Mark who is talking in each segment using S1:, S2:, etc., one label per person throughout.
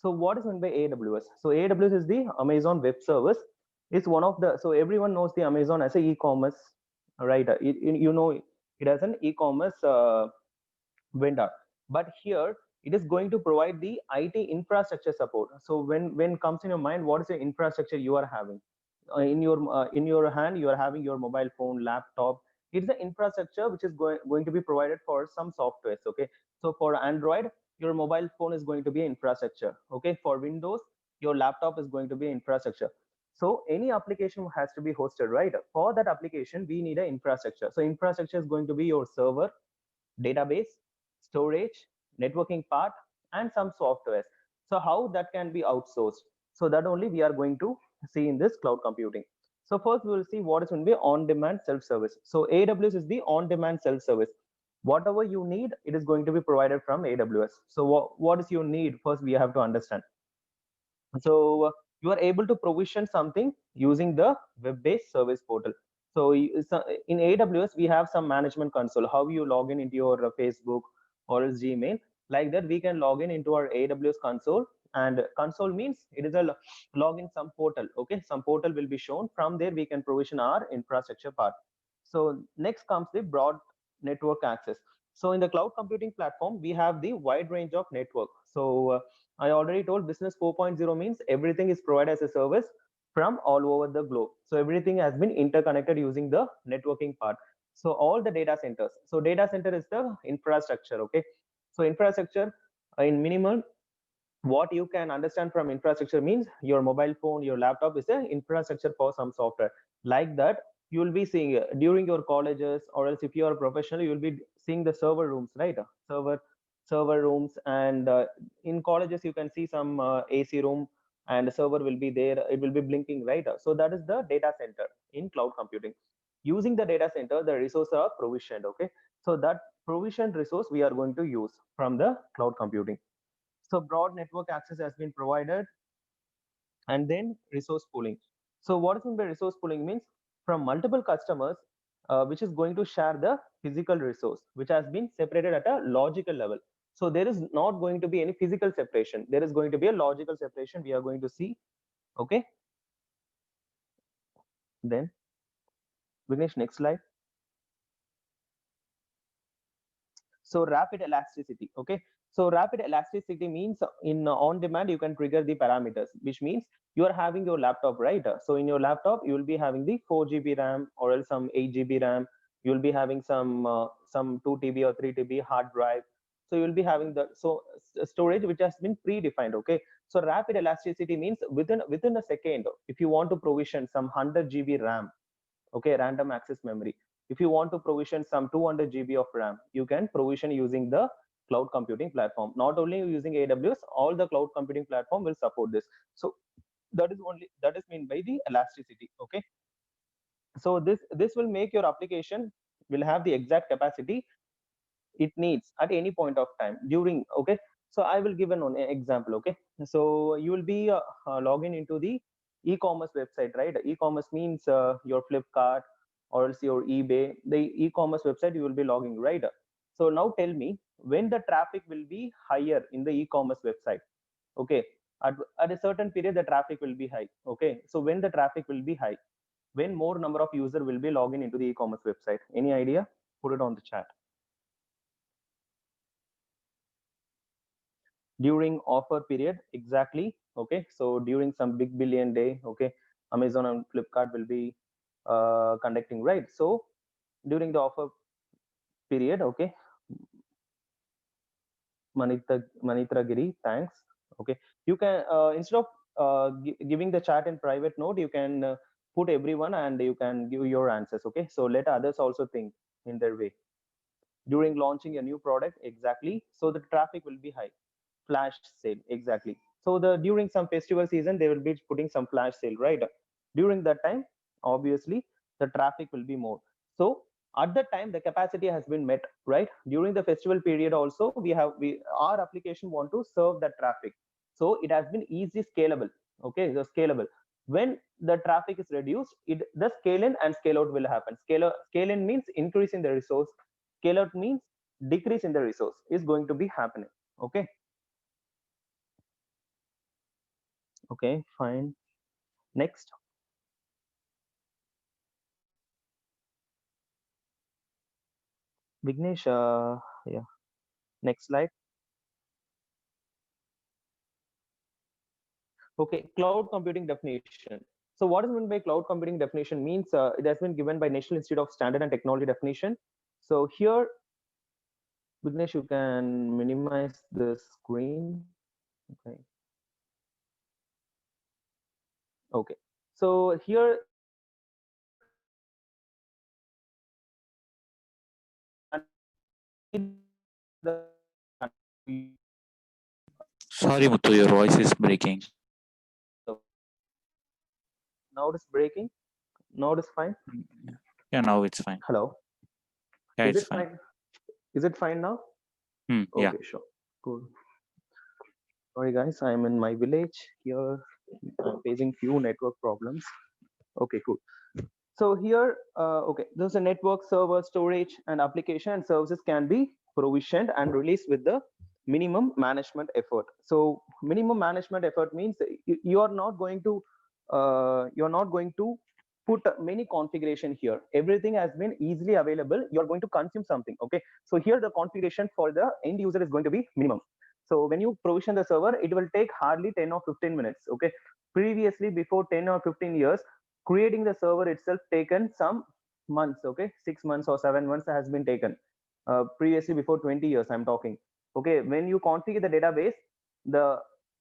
S1: So what is meant by AWS? So AWS is the Amazon Web Service. It's one of the, so everyone knows the Amazon as a e-commerce, right? You know it as an e-commerce vendor, but here it is going to provide the IT infrastructure support. So when comes in your mind, what is the infrastructure you are having? In your hand you are having your mobile phone, laptop. It's the infrastructure which is going to be provided for some softwares. Okay, so for Android, your mobile phone is going to be infrastructure. Okay, for Windows, your laptop is going to be infrastructure. So any application has to be hosted, right? For that application we need an infrastructure. So infrastructure is going to be your server, database, storage, networking part, and some softwares. So how that can be outsourced? So that only we are going to see in this cloud computing. So first we will see what is going to be on-demand self-service. So AWS is the on-demand self-service. Whatever you need, it is going to be provided from AWS. So what is your need? First we have to understand. So you are able to provision something using the web-based service portal. So in AWS we have some management console, how you log in into your Facebook or else Gmail. Like that we can log in into our AWS console, and console means it is a login some portal. Okay, some portal will be shown. From there we can provision our infrastructure part. So next comes the broad network access. So in the cloud computing platform we have the wide range of network. So I already told business 4.0 means everything is provided as a service from all over the globe. So everything has been interconnected using the networking part. So all the data centers. So data center is the infrastructure. Okay. So infrastructure in minimal, what you can understand from infrastructure means your mobile phone, your laptop is an infrastructure for some software. Like that, you will be seeing during your colleges, or else if you are a professional, you will be seeing the server rooms, right? Server rooms, and in colleges you can see some AC room, and the server will be there. It will be blinking, right? So that is the data center in cloud computing. Using the data center, the resources are provisioned. Okay, so that provisioned resource we are going to use from the cloud computing. So broad network access has been provided, and then resource pooling. So what is meant by resource pooling means from multiple customers, which is going to share the physical resource, which has been separated at a logical level. So there is not going to be any physical separation. There is going to be a logical separation. We are going to see. Okay. Then Vignesh, next slide. So rapid elasticity. Okay, so rapid elasticity means in on demand you can trigger the parameters, which means you are having your laptop, right? So in your laptop you will be having the 4 GB RAM or else some 8 GB RAM. You will be having some 2 TB or 3 TB hard drive. So you will be having the storage which has been predefined. Okay, so rapid elasticity means within a second, if you want to provision some 100 GB RAM, okay, random access memory, if you want to provision some 200 GB of RAM, you can provision using the cloud computing platform. Not only using AWS, all the cloud computing platform will support this. So that is meant by the elasticity. Okay, so this will make your application will have the exact capacity it needs at any point of time during. Okay, so I will give an example. Okay, so you will be login into the e-commerce website, right? E-commerce means your Flipkart or else your eBay, the e-commerce website you will be logging, right? So now tell me when the traffic will be higher in the e-commerce website. Okay, at a certain period the traffic will be high. Okay, so when the traffic will be high, when more number of user will be logging into the e-commerce website, any idea? Put it on the chat. During offer period, exactly. Okay, so during some big billion day, okay, Amazon and Flipkart will be conducting, right? So during the offer period, okay, Manitra Giri, thanks. Okay, you can instead of giving the chat in private note, you can put everyone and you can give your answers. Okay, so let others also think in their way. During launching a new product, exactly, so the traffic will be high. Flash sale, exactly. So the during some festival season they will be putting some flash sale, right? During that time, obviously the traffic will be more. So at that time the capacity has been met, right? During the festival period also we our application want to serve that traffic, so it has been easy scalable. Okay, so scalable. When the traffic is reduced, the scale in and scale out will happen. Scale in means increase in the resource, scale out means decrease in the resource is going to be happening. Okay, Okay, fine. Next. Vignesh, yeah. Next slide. Okay, cloud computing definition. So what is meant by cloud computing definition means it has been given by National Institute of Standard and Technology definition. So here, Vignesh, you can minimize the screen. Okay. Okay. So here, the
S2: Sorry, Muthu, your voice is breaking.
S1: now it is breaking. Now it is fine.
S2: Yeah, now it's fine.
S1: Hello.
S2: Yeah,
S1: Is
S2: it's
S1: it
S2: fine.
S1: fine? Is it fine now?
S2: Yeah.
S1: Okay, sure. Cool. Sorry guys, I'm in my village here. I'm facing few network problems. Okay, cool. So here, okay, there's a network, server, storage, and application and services can be provisioned and released with the minimum management effort. So minimum management effort means you are not going to put many configuration here. Everything has been easily available. You are going to consume something. Okay, so here the configuration for the end user is going to be minimum. So when you provision the server, it will take hardly 10 or 15 minutes. Okay, previously before 10 or 15 years, creating the server itself taken some months. Okay, 6 months or 7 months has been taken. Previously before 20 years I'm talking. Okay, when you configure the database, the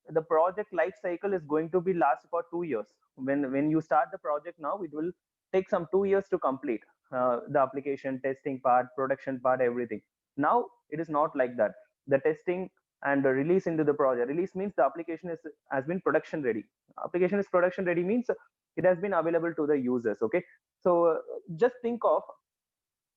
S1: the project life cycle is going to be last for 2 years. When you start the project now, it will take some 2 years to complete the application testing part, production part, everything. Now it is not like that. The testing and the release into the project, release means the application is has been production ready. Application is production ready means it has been available to the users. Okay, so just think of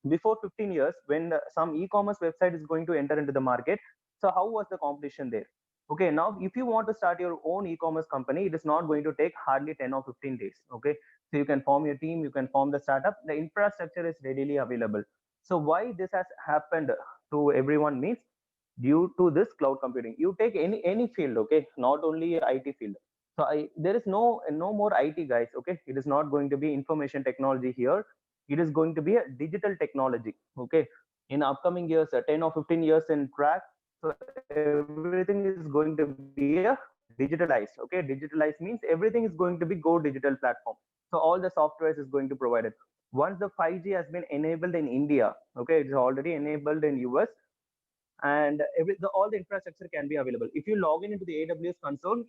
S1: before 15 years when some e-commerce website is going to enter into the market. So how was the competition there? Okay, now if you want to start your own e-commerce company, it is not going to take hardly 10 or 15 days. Okay, so you can form your team, you can form the startup, the infrastructure is readily available. So why this has happened to everyone means due to this cloud computing. You take any field, okay, not only IT field. So there is no more IT guys. Okay, it is not going to be information technology here. It is going to be a digital technology. Okay, in upcoming years, 10 or 15 years in track, so everything is going to be a digitalized. Okay, digitalized means everything is going to be go digital platform. So all the softwares is going to provide it. Once the 5G has been enabled in India, okay, it's already enabled in US, and all the infrastructure can be available. If you log in into the AWS console,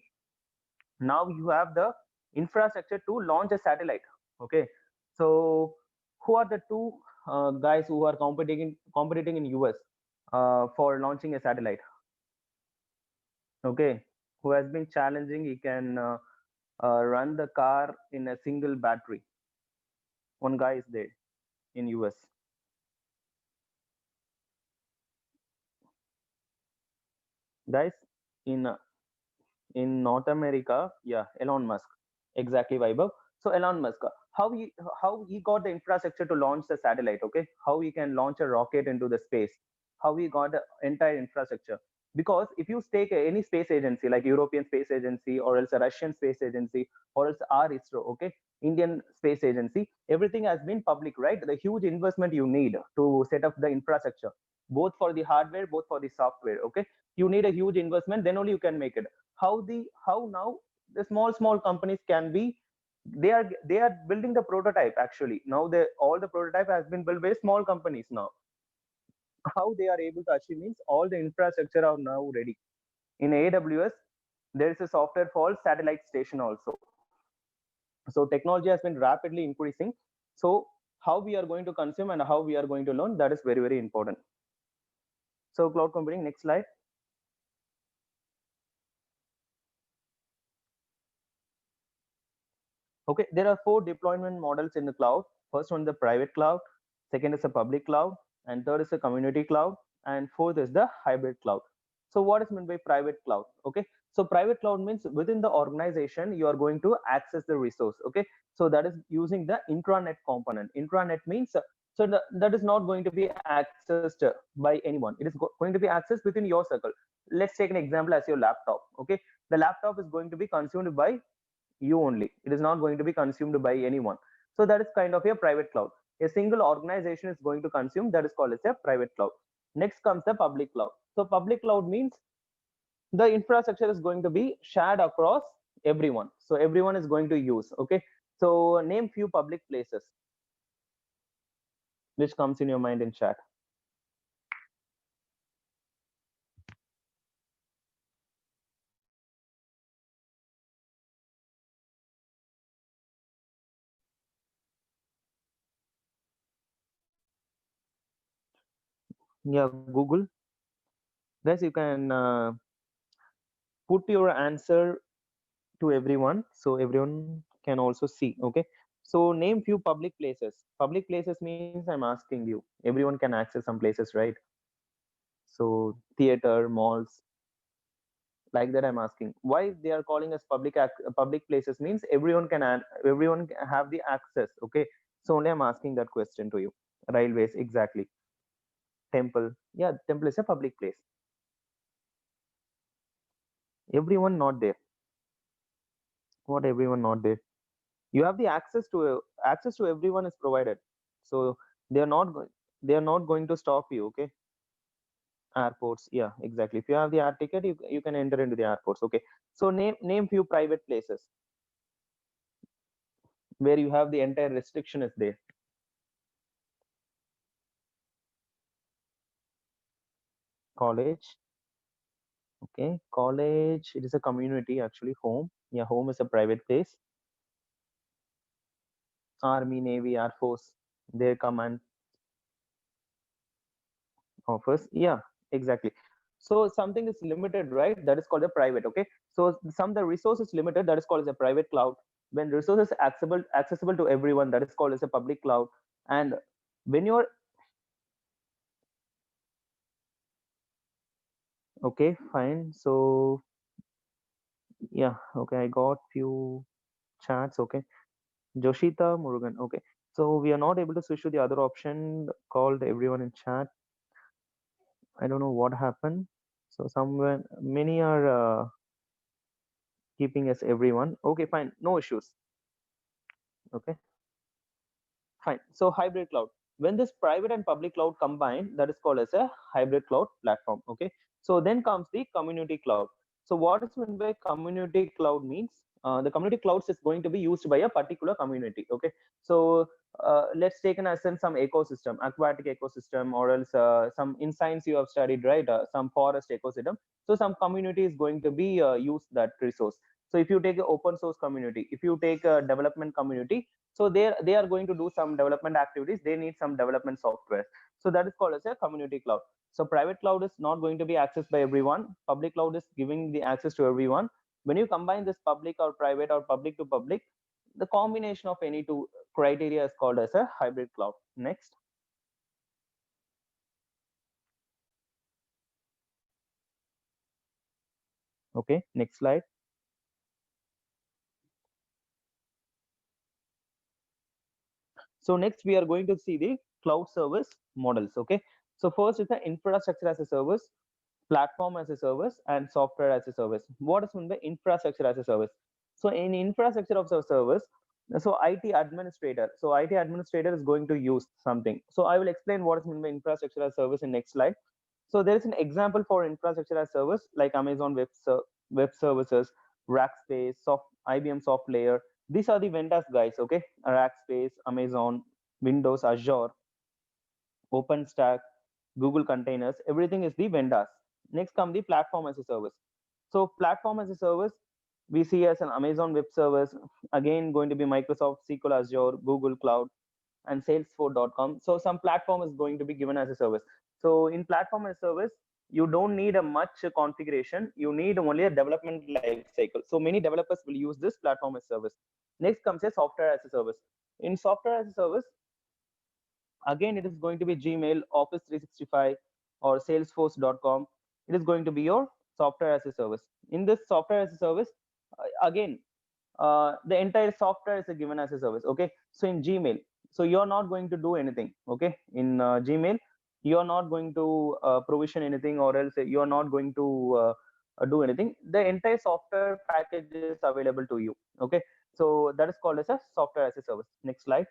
S1: now you have the infrastructure to launch a satellite. Okay, so who are the two guys who are competing in US for launching a satellite? Okay, who has been challenging? He can run the car in a single battery. One guy is there in US. Guys, in North America, yeah, Elon Musk, exactly, Vaibhav. So Elon Musk, how he got the infrastructure to launch the satellite? Okay, how he can launch a rocket into the space? How he got the entire infrastructure? Because if you take any space agency like European Space Agency or else a Russian Space Agency or else our ISRO, okay, Indian Space Agency, everything has been public, right? The huge investment you need to set up the infrastructure, both for the hardware, both for the software. Okay, you need a huge investment, then only you can make it. How now the small companies can be, they are building the prototype. Actually now all the prototype has been built by small companies now. How they are able to achieve means all the infrastructure are now ready in AWS. There is a software called satellite station also. So technology has been rapidly increasing. So how we are going to consume and how we are going to learn, that is very important. So cloud computing, next slide. Okay, there are 4 deployment models in the cloud. First one, the private cloud. Second is the public cloud, and third is the community cloud, and fourth is the hybrid cloud. So what is meant by private cloud? Okay, So private cloud means within the organization you are going to access the resource. Okay, so that is using the intranet component. Intranet means that is not going to be accessed by anyone. It is going to be accessed within your circle. Let's take an example as your laptop. Okay, the laptop is going to be consumed by you only. It is not going to be consumed by anyone. So that is kind of a private cloud. A single organization is going to consume, that is called as a private cloud. Next comes the public cloud. So public cloud means the infrastructure is going to be shared across everyone. So everyone is going to use. Okay, so name few public places which comes in your mind in chat. Yeah, Google. Guys, you can put your answer to everyone so everyone can also see. Okay, so name few public places. Public places means I'm asking you, everyone can access some places, right? So theater, malls, like that. I'm asking why they are calling us public places means everyone can everyone have the access. Okay, so only I'm asking that question to you. Railways, exactly. Temple, yeah, temple is a public place. Everyone not there. What everyone not there? You have the access to everyone is provided. So they are not going, they are not going to stop you. Okay, airports, yeah, exactly. If you have the air ticket, you can enter into the airports. Okay, so name few private places where you have the entire restriction is there. College, okay, college, it is a community actually. Home, yeah, home is a private place. Army, navy, air force, their command offers, yeah, exactly. So something is limited, right? That is called a private. Okay, so some the resource is limited, that is called as a private cloud. When resources accessible to everyone, that is called as a public cloud. And when you're, okay, fine. So yeah, okay, I got few chats. Okay, Joshita Murugan. Okay, so we are not able to switch to the other option called everyone in chat. I don't know what happened. So somewhere many are keeping as everyone. Okay, fine, no issues. Okay, fine. So hybrid cloud. When this private and public cloud combine, that is called as a hybrid cloud platform. Okay. So then comes the community cloud. So what is meant by community cloud means the community clouds is going to be used by a particular community. Okay. So let's take an essence some ecosystem, aquatic ecosystem, or else some in science you have studied, right? Some forest ecosystem. So some community is going to be use that resource. So if you take an open source community, if you take a development community, so they are going to do some development activities, they need some development software. So that is called as a community cloud. So private cloud is not going to be accessed by everyone, public cloud is giving the access to everyone. When you combine this public or private or public to public, the combination of any two criteria is called as a hybrid cloud. Next. Okay, next slide. So next we are going to see the cloud service models. Okay, so first is the infrastructure as a service, platform as a service, and software as a service. What is meant by infrastructure as a service? So in infrastructure of a service, so IT administrator. So IT administrator is going to use something. So I will explain what is meant by infrastructure as service in next slide. So there is an example for infrastructure as service like Amazon Web Services, Rackspace, IBM Soft Layer. These are the vendors, guys. Okay, Rackspace, Amazon, Windows, Azure, OpenStack, Google Containers, everything is the vendors. Next come the platform as a service. So platform as a service, we see as an Amazon Web Service, again going to be Microsoft SQL, Azure, Google Cloud, and Salesforce.com. So some platform is going to be given as a service. So in platform as a service, you don't need a much configuration. You need only a development life cycle. So many developers will use this platform as service. Next comes a software as a service. In software as a service, again it is going to be Gmail, Office 365, or Salesforce.com. It is going to be your software as a service. in this software as a service, again, the entire software is given as a service. Okay, so in Gmail, so you're not going to do anything. Okay, in Gmail, you're not going to provision anything, or else you're not going to do anything. The entire software package is available to you. Okay, so that is called as a software as a service. Next slide.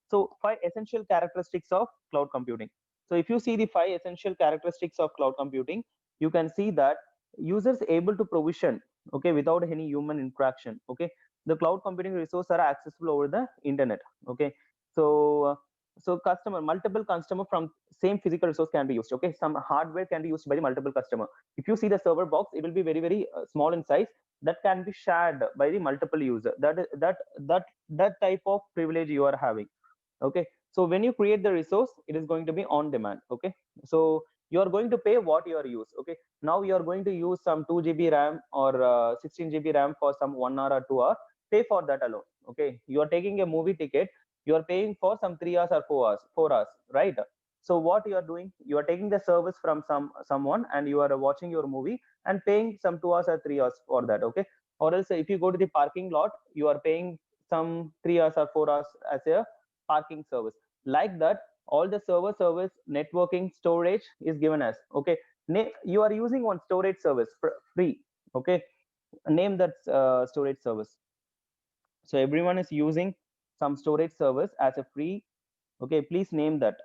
S1: So five essential characteristics of cloud computing. So if you see the five essential characteristics of cloud computing, you can see that users able to provision, okay, without any human interaction. Okay, the cloud computing resources are accessible over the internet. Okay, so so customer, multiple customer from same physical resource can be used. Okay, some hardware can be used by the multiple customer. If you see the server box, it will be very small in size, that can be shared by the multiple user. That is that type of privilege you are having. Okay, so when you create the resource, it is going to be on demand. Okay, so you are going to pay what you are use. Okay, now you are going to use some 2 GB RAM or 16 GB RAM for some 1 hour or 2 hour, pay for that alone. Okay, you are taking a movie ticket, you are paying for some 3 hours or 4 hours, right? So what you are doing, you are taking the service from someone, and you are watching your movie and paying some 2 hours or 3 hours for that. Okay, or else if you go to the parking lot, you are paying some 3 hours or 4 hours as a parking service. Like that, all the server service, networking, storage is given as. Okay, you are using one storage service free. Okay, name that storage service. So everyone is using some storage service as a free. Okay, please name that.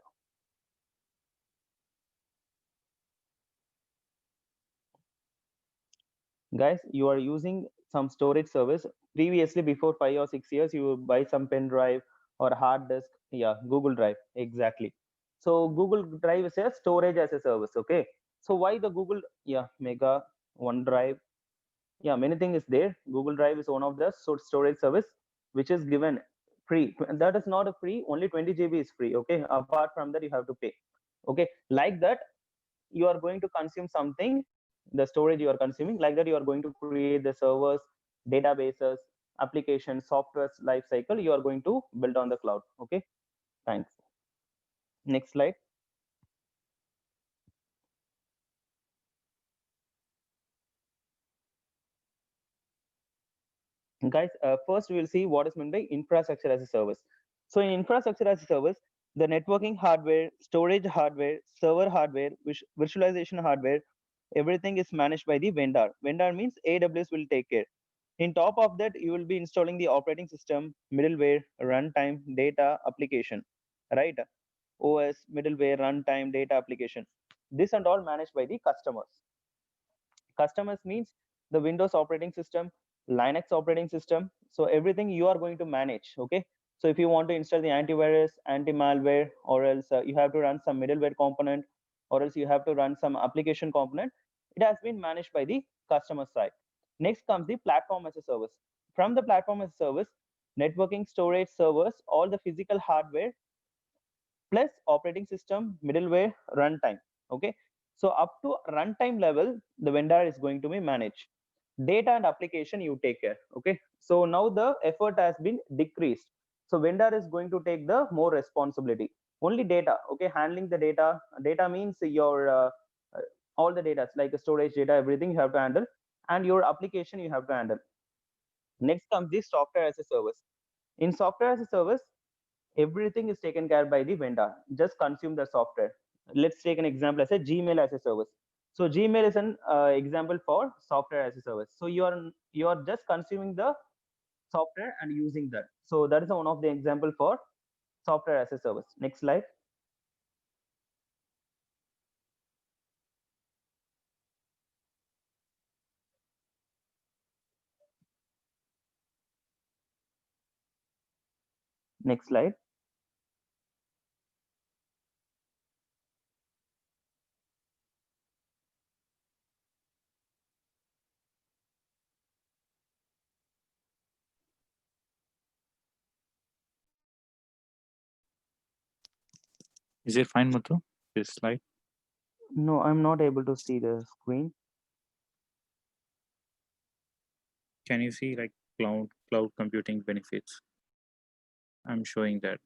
S1: Guys, you are using some storage service. Previously, before 5 or 6 years, you buy some pen drive or hard disk. Yeah, Google Drive, exactly. So Google Drive is a storage as a service. Okay, so why the Google, yeah, Mega, OneDrive, yeah, many things is there. Google Drive is one of the storage service which is given free. That is not a free, only 20 GB is free. Okay, apart from that, you have to pay. Okay, like that, you are going to consume something, the storage you are consuming. Like that, you are going to create the servers, databases, applications, software life cycle, you are going to build on the cloud. Okay, thanks. Next slide. Guys, first we will see what is meant by infrastructure as a service. So in infrastructure as a service, the networking hardware, storage hardware, server hardware, virtualization hardware, everything is managed by the vendor. Vendor means AWS will take care. In top of that, you will be installing the operating system, middleware, runtime, data, application, right? OS, middleware, runtime, data, application. This and all managed by the customers. Customers means the Windows operating system, Linux operating system. So everything you are going to manage. Okay, so if you want to install the antivirus, anti-malware, or else you have to run some middleware component, or else you have to run some application component, it has been managed by the customer side. Next comes the platform as a service. From the platform as a service, networking, storage, servers, all the physical hardware plus operating system, middleware, runtime. Okay, so up to runtime level, the vendor is going to be managed. Data and application you take care. Okay, so now the effort has been decreased. So vendor is going to take the more responsibility. Only data. Okay, handling the data. Data means your all the data like storage data, everything you have to handle, and your application you have to handle. Next comes the software as a service. In software as a service, everything is taken care by the vendor. Just consume the software. Let's take an example as a Gmail as a service. So Gmail is an example for software as a service. So you are just consuming the software and using that. So that is one of the example for software as a service. Next slide. Next slide.
S2: Is it fine, Muthu? This slide.
S1: No, I'm not able to see the screen.
S2: Can you see like cloud computing benefits? I'm showing that.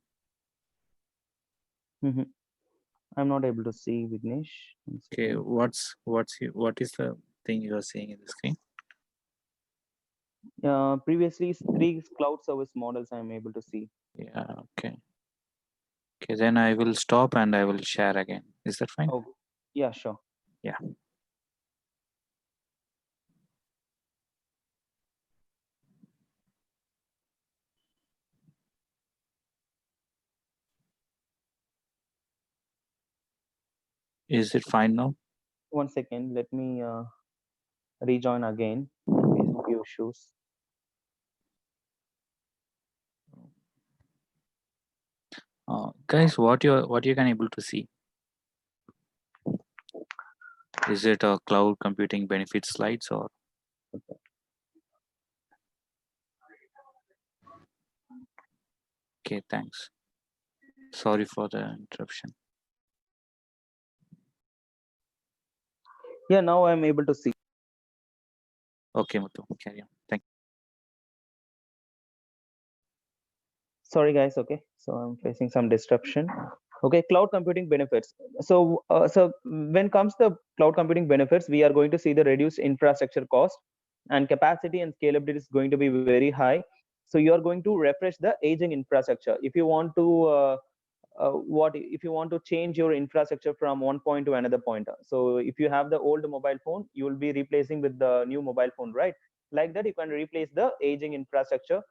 S1: I'm not able to see Vignesh. One
S2: Okay,
S1: second.
S2: what is the thing you are seeing in the screen?
S1: Previously, three cloud service models I'm able to see.
S2: Yeah, okay. Okay, then I will stop and I will share again. Is that fine?
S1: Oh, yeah, sure.
S2: Yeah. Is it fine now?
S1: One second. Let me rejoin again. Facing few issues.
S2: Guys, what you can able to see? Is it a cloud computing benefit slides or? Okay, thanks. Sorry for the interruption.
S1: Yeah, now I'm able to see.
S2: Okay, Muthu, carry on. Thank you.
S1: Sorry, guys. Okay, so I'm facing some disruption. Okay, cloud computing benefits. So when comes the cloud computing benefits, we are going to see the reduced infrastructure cost and capacity and scalability is going to be very high. So you are going to refresh the aging infrastructure. If you want to what if you want to change your infrastructure from one point to another point, so if you have the old mobile phone, you will be replacing with the new mobile phone, right? Like that, you can replace the aging infrastructure.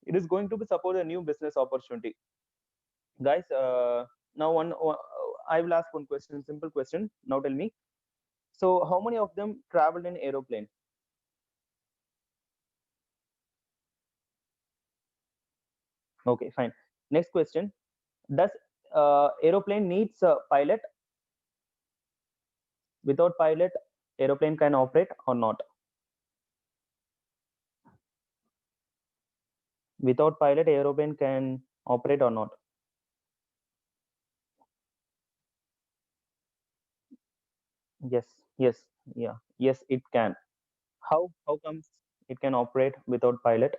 S1: It is going to be support a new business opportunity, guys. Now I will ask one question, simple question. Now tell me, so how many of them traveled in aeroplane? Okay, fine. Next question. Does aeroplane needs a pilot? Without pilot, aeroplane can operate or not? Without pilot, aeroplane can operate or not? Yes, yes, yeah, yes, it can. How comes it can operate without pilot?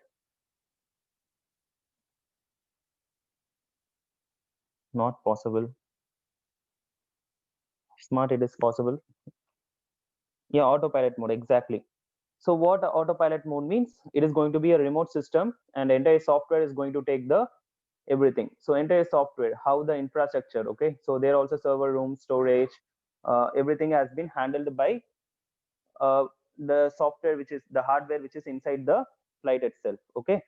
S1: Not possible. Smart, it is possible. Yeah, autopilot mode, exactly. So what autopilot mode means? It is going to be a remote system, and entire software is going to take the everything. So entire software, how the infrastructure, okay. So there also server room, storage, everything has been handled by uh, the software, which is the hardware, which is inside the flight itself, okay.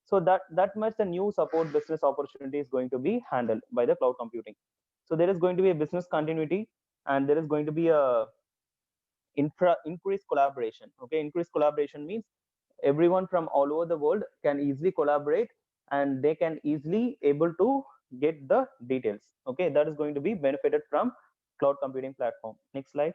S1: So that much the new support business opportunity is going to be handled by the cloud computing. So there is going to be a business continuity, and there is going to be a increased collaboration, okay. Increased collaboration means everyone from all over the world can easily collaborate, and they can easily able to get the details, okay. That is going to be benefited from cloud computing platform. Next slide.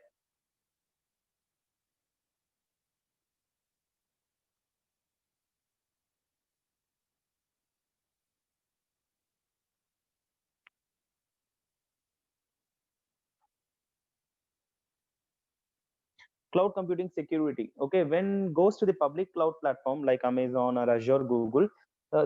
S1: Cloud computing security, okay. When goes to the public cloud platform like Amazon or Azure, Google,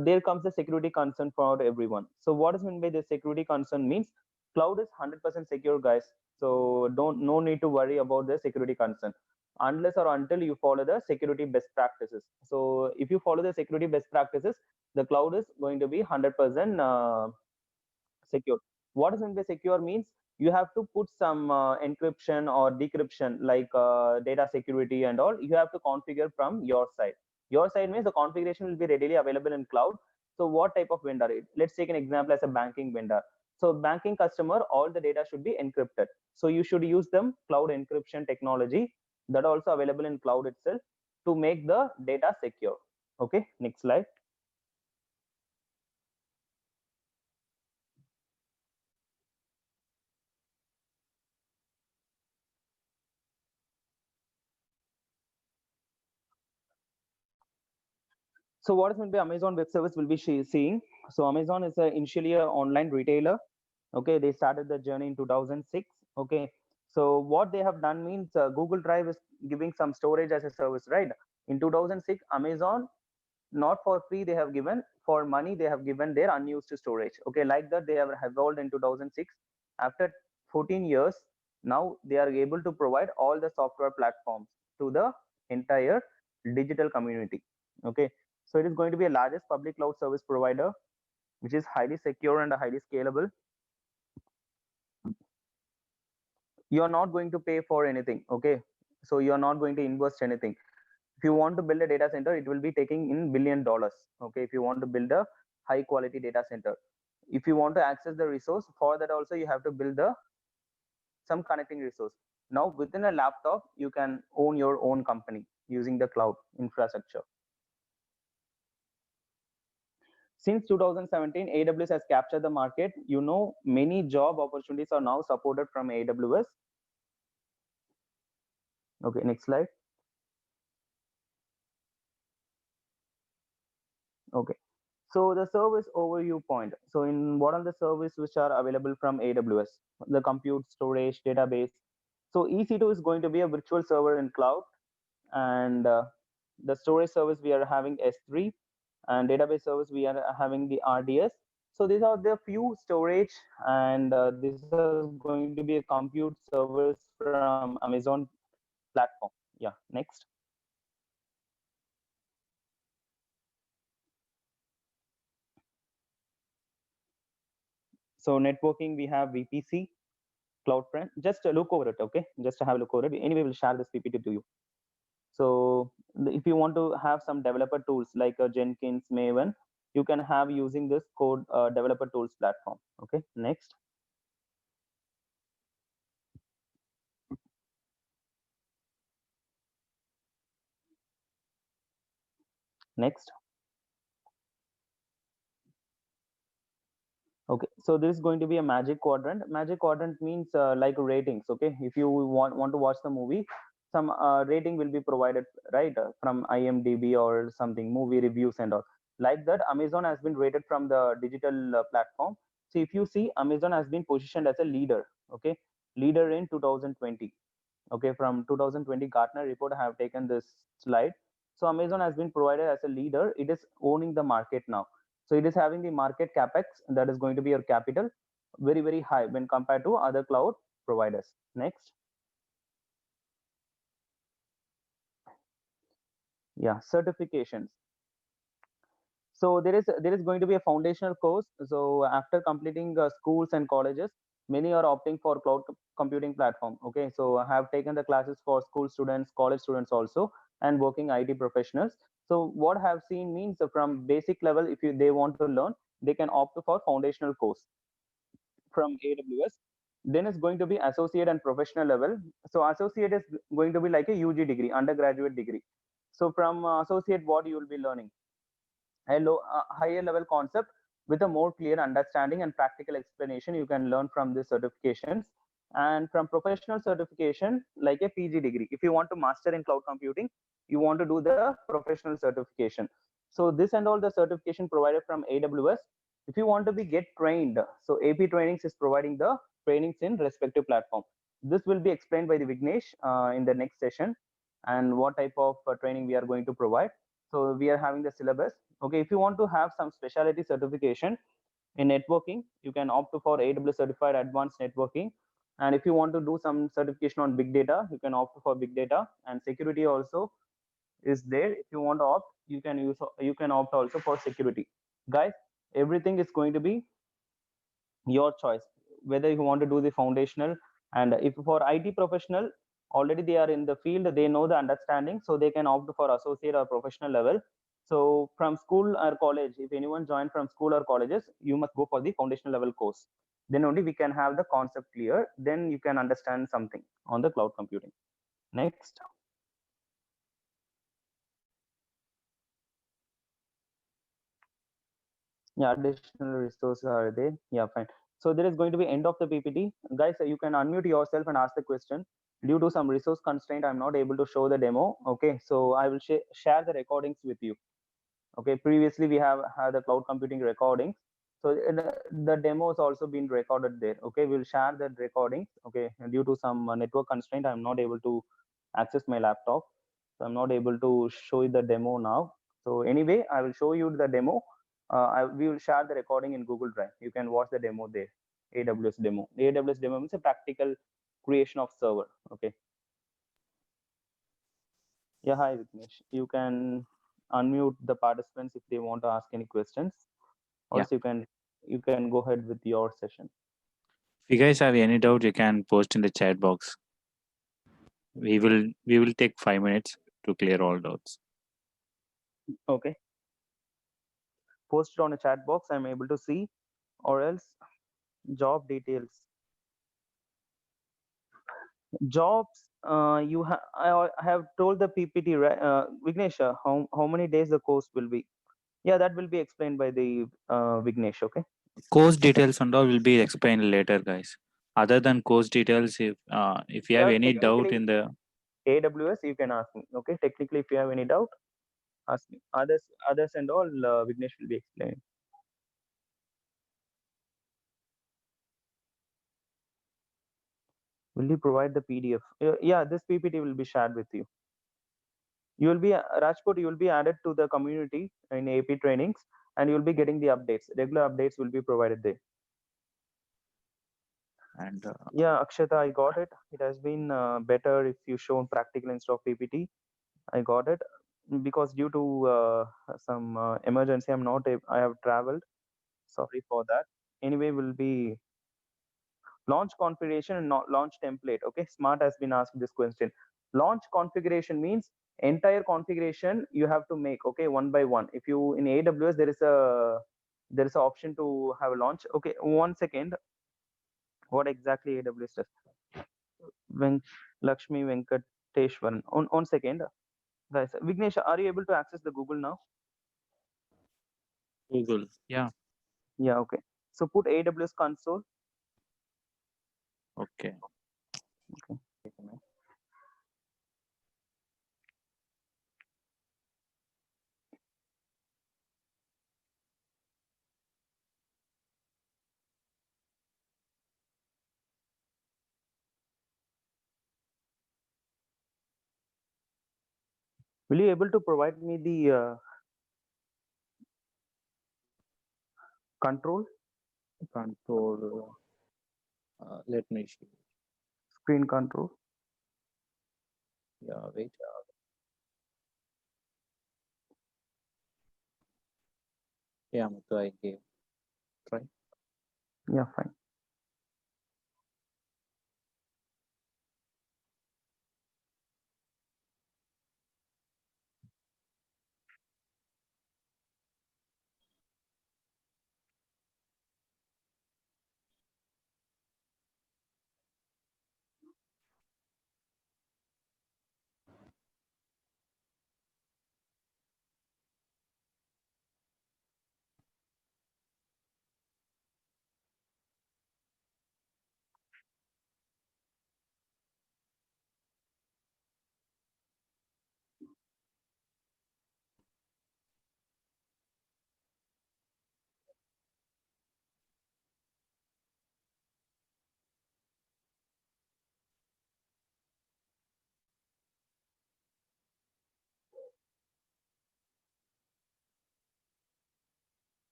S1: there comes a security concern for everyone. So what is meant by the security concern means cloud is 100% secure, guys. So don't no need to worry about the security concern unless or until you follow the security best practices. So if you follow the security best practices, the cloud is going to be 100% secure. What is meant by secure means you have to put some encryption or decryption, like data security and all. You have to configure from your side. Your side means the configuration will be readily available in cloud. So what type of vendor? Let's take an example as a banking vendor. So banking customer, all the data should be encrypted. So you should use them cloud encryption technology that are also available in cloud itself to make the data secure. Okay, next slide. So what is meant by Amazon Web Service will be seeing. So Amazon is initially an online retailer. Okay, they started the journey in 2006. Okay, so what they have done means Google Drive is giving some storage as a service, right? In 2006, Amazon not for free they have given, for money they have given their unused storage. Okay, like that they have evolved in 2006. After 14 years, now they are able to provide all the software platforms to the entire digital community. Okay, so it is going to be a largest public cloud service provider, which is highly secure and highly scalable. You are not going to pay for anything. Okay, so you are not going to invest anything. If you want to build a data center, it will be taking in $1 billion. Okay, if you want to build a high quality data center, if you want to access the resource, for that also you have to build the some connecting resource. Now within a laptop you can own your own company using the cloud infrastructure. Since 2017, AWS has captured the market. You know, many job opportunities are now supported from AWS. Okay, next slide. Okay, so the service overview point. So in what are the services which are available from AWS? The compute, storage, database. So EC2 is going to be a virtual server in cloud, and the storage service we are having S3, and database service we are having the RDS. So these are the few storage, and this is going to be a compute service from Amazon platform. Yeah, next. So networking, we have VPC, CloudFront. Just look over it, okay? Just to have a look over it. Anyway, we'll share this PPT to you. So if you want to have some developer tools like Jenkins, Maven, you can have using this code developer tools platform. Okay, next. Next. Okay, so this is going to be a magic quadrant. Magic quadrant means like ratings. Okay, if you want to watch the movie, some rating will be provided, right, from IMDb or something, movie reviews and all. Like that, Amazon has been rated from the digital platform. So if you see, Amazon has been positioned as a leader. Okay, leader in 2020. Okay, from 2020 Gartner report, I have taken this slide. So Amazon has been provided as a leader. It is owning the market now. So it is having the market capex, that is going to be your capital, very very high when compared to other cloud providers. Next. Yeah, certifications. So there is going to be a foundational course. So after completing schools and colleges, many are opting for cloud computing platform. Okay, so I have taken the classes for school students, college students also, and working IT professionals. So what I have seen means from basic level, if they want to learn, they can opt for foundational course from AWS. Then it's going to be associate and professional level. So associate is going to be like a UG degree, undergraduate degree. So from associate, what you will be learning? A higher level concept with a more clear understanding and practical explanation you can learn from these certifications. And from professional certification, like a PG degree, if you want to master in cloud computing, you want to do the professional certification. So this and all the certification provided from AWS. If you want to be get trained, so AP Trainings is providing the trainings in respective platform. This will be explained by the Vignesh in the next session, and what type of training we are going to provide. So we are having the syllabus. Okay, if you want to have some specialty certification in networking, you can opt for AWS certified advanced networking. And if you want to do some certification on big data, you can opt for big data. And security also is there. If you want to opt, you can opt also for security. Guys, everything is going to be your choice, whether you want to do the foundational. And if for IT professional, already they are in the field, they know the understanding, so they can opt for associate or professional level. So from school or college, if anyone joined from school or colleges, you must go for the foundational level course. Then only we can have the concept clear, then you can understand something on the cloud computing. Next. Yeah, additional resources are there. Yeah, fine. So there is going to be end of the PPT. Guys, you can unmute yourself and ask the question. Due to some resource constraint, I'm not able to show the demo. Okay, so I will share the recordings with you. Okay, previously we have had the cloud computing recordings. So the demo has also been recorded there. Okay, we'll share the recordings. Okay, and due to some network constraint, I'm not able to access my laptop. So I'm not able to show you the demo now. So anyway, I will show you the demo. We will share the recording in Google Drive. You can watch the demo there. AWS demo. AWS demo means a practical creation of server. Okay. Yeah, hi Vignesh. You can unmute the participants if they want to ask any questions. Or
S2: Yeah.
S1: else you can go ahead with your session.
S2: If you guys have any doubt, you can post in the chat box. We will take 5 minutes to clear all doubts.
S1: Okay. Post it on a chat box. I'm able to see, or else job details. Jobs. You have. I have told the PPT, right? Vignesh, how many days the course will be? Yeah, that will be explained by the Vignesh. Okay.
S2: Course details and all will be explained later, guys. Other than course details, if you have
S1: Yeah,
S2: any doubt
S1: technically
S2: in the
S1: AWS, you can ask me. Okay. Technically, if you have any doubt, ask me. Others and all, Vignesh will be explaining. Will you provide the PDF? Yeah, this PPT will be shared with you. You will be Rajkot. You will be added to the community in AP trainings, and you will be getting the updates. Regular updates will be provided there.
S2: and
S1: Yeah, Akshata, I got it. It has been better if you shown practical instead of PPT. I got it because due to some emergency, I have traveled. Sorry for that. Anyway, will be launch configuration and not launch template. Okay, Smart has been asked this question. Launch configuration means entire configuration you have to make. Okay, one by one. If you in AWS there is a option to have a launch. Okay, 1 second. What exactly AWS does? Lakshmi Venkateshwaran. On second, guys. Vignesh, are you able to access the Google now?
S2: Google. Yeah.
S1: Yeah. Okay. So put AWS console.
S2: Okay.
S1: Okay. Will you able to provide me the control
S2: Control. Let me see.
S1: screen control?
S2: Yeah, wait. Yeah, Muthu, I gave. Try.
S1: Yeah, fine.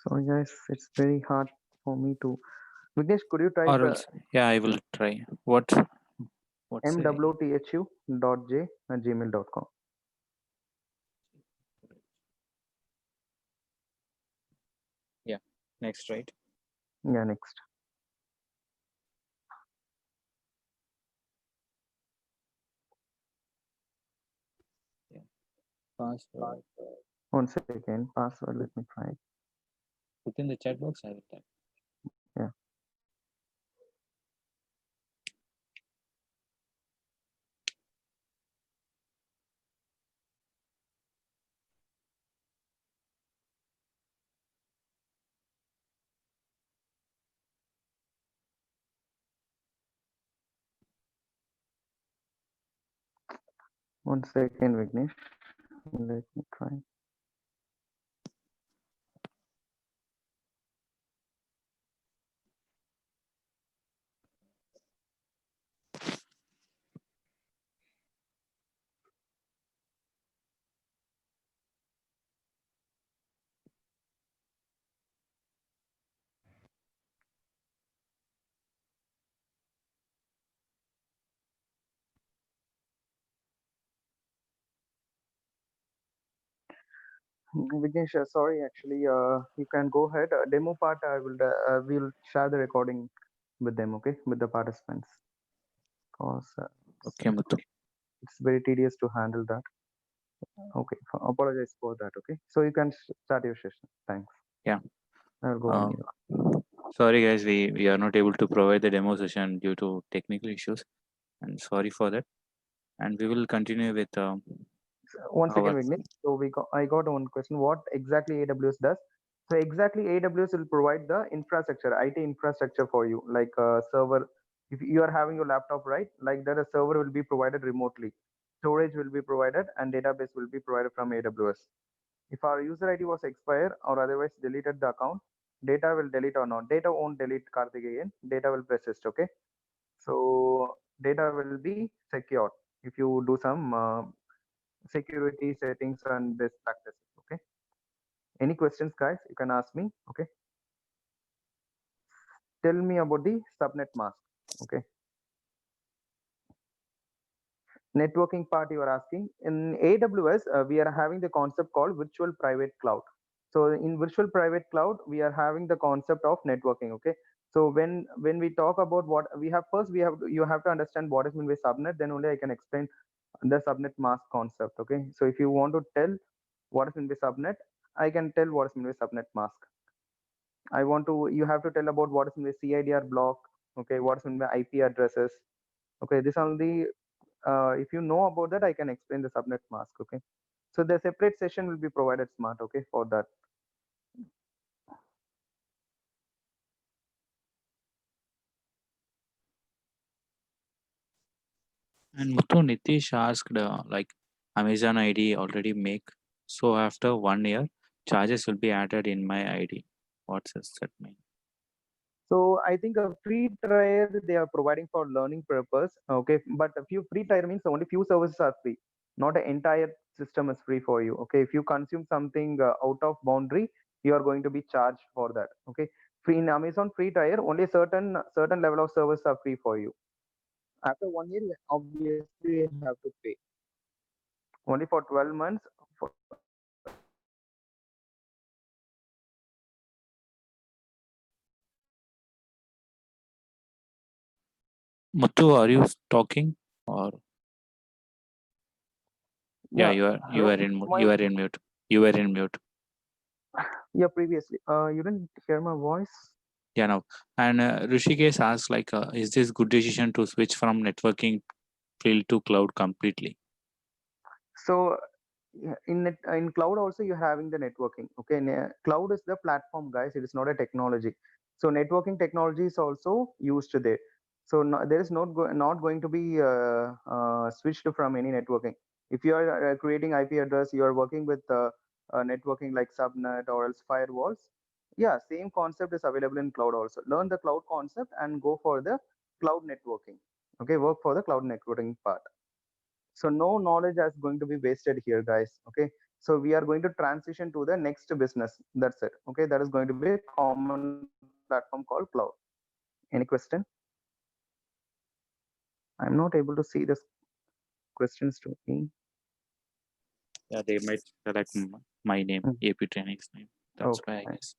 S1: Sorry guys, it's very hard for me to Vignesh, could you type
S2: Or else, yeah, I will try. What's
S1: mwthu.j@gmail.com?
S2: yeah, next, right?
S1: Yeah, next.
S2: Yeah. Password.
S1: 1 second. Password. Let me try.
S2: Put in the chat box. I will type.
S1: Yeah. One second, Vignesh. Let me try. Vignesh, sorry, actually, you can go ahead. Demo part, we'll share the recording with them, okay, with the participants. Cause
S2: Okay, Muthu.
S1: it's very tedious to handle that. Okay, apologize for that. Okay, so you can start your session. Thanks.
S2: Yeah.
S1: I'll go on mute.
S2: Sorry, guys, we are not able to provide the demo session due to technical issues, and sorry for that. And we will continue with
S1: One second,
S2: our.
S1: Vignesh. So I got one question. What exactly AWS does? So exactly AWS will provide the infrastructure, IT infrastructure for you, like a server. If you are having your laptop, right, like that, a server will be provided remotely. Storage will be provided, and database will be provided from AWS. If our user ID was expired or otherwise deleted the account, data will delete or not. Data won't delete, Karthikeyan. Data will persist. Okay. So data will be secured if you do some security settings and best practices. Okay. Any questions, guys? You can ask me. Okay. Tell me about the subnet mask. Okay. Networking part you are asking. In AWS, we are having the concept called virtual private cloud. So in virtual private cloud, we are having the concept of networking. Okay. So when we talk about what we have, first you have to understand what is meant by subnet. Then only I can explain the subnet mask concept. Okay. So if you want to tell what is meant by subnet, I can tell what is meant by subnet mask. You have to tell about what is meant by CIDR block. Okay. What is meant by IP addresses. Okay. This only if you know about that, I can explain the subnet mask. Okay. So the separate session will be provided smart. Okay. For that.
S2: And Muthu, Nitish asked like Amazon ID already make. So after 1 year, charges will be added in my ID. What does that mean?
S1: So I think a free trial they are providing for learning purpose. Okay. But a few free trial means only few services are free. Not the entire system is free for you. Okay. If you consume something out of boundary, you are going to be charged for that. Okay. Free in Amazon free trial, only certain level of service are free for you. After 1 year, obviously you have to pay. Only for 12 months.
S2: Muthu, are you talking or? Yeah,
S1: Yeah.
S2: you
S1: Hello.
S2: are in
S1: My,
S2: you are in mute. You are in mute.
S1: yeah. Previously, you didn't hear my voice.
S2: Yeah, now. And Rishikesh asked like, is this good decision to switch from networking field to cloud completely?
S1: So in cloud also you're having the networking. Okay. Cloud is the platform, guys. It is not a technology. So networking technology is also used there. So no, there is not going to be switched from any networking. If you are creating IP address, you are working with networking like subnet or else firewalls. Yeah, same concept is available in cloud also. Learn the cloud concept and go for the cloud networking. Okay, work for the cloud networking part. So no knowledge is going to be wasted here, guys. Okay. So we are going to transition to the next business. That's it. Okay. That is going to be a common platform called cloud. Any question? I'm not able to see the questions to me.
S2: Yeah, they might select my name, AP Trainings name. That's why I
S1: Okay.
S2: guess.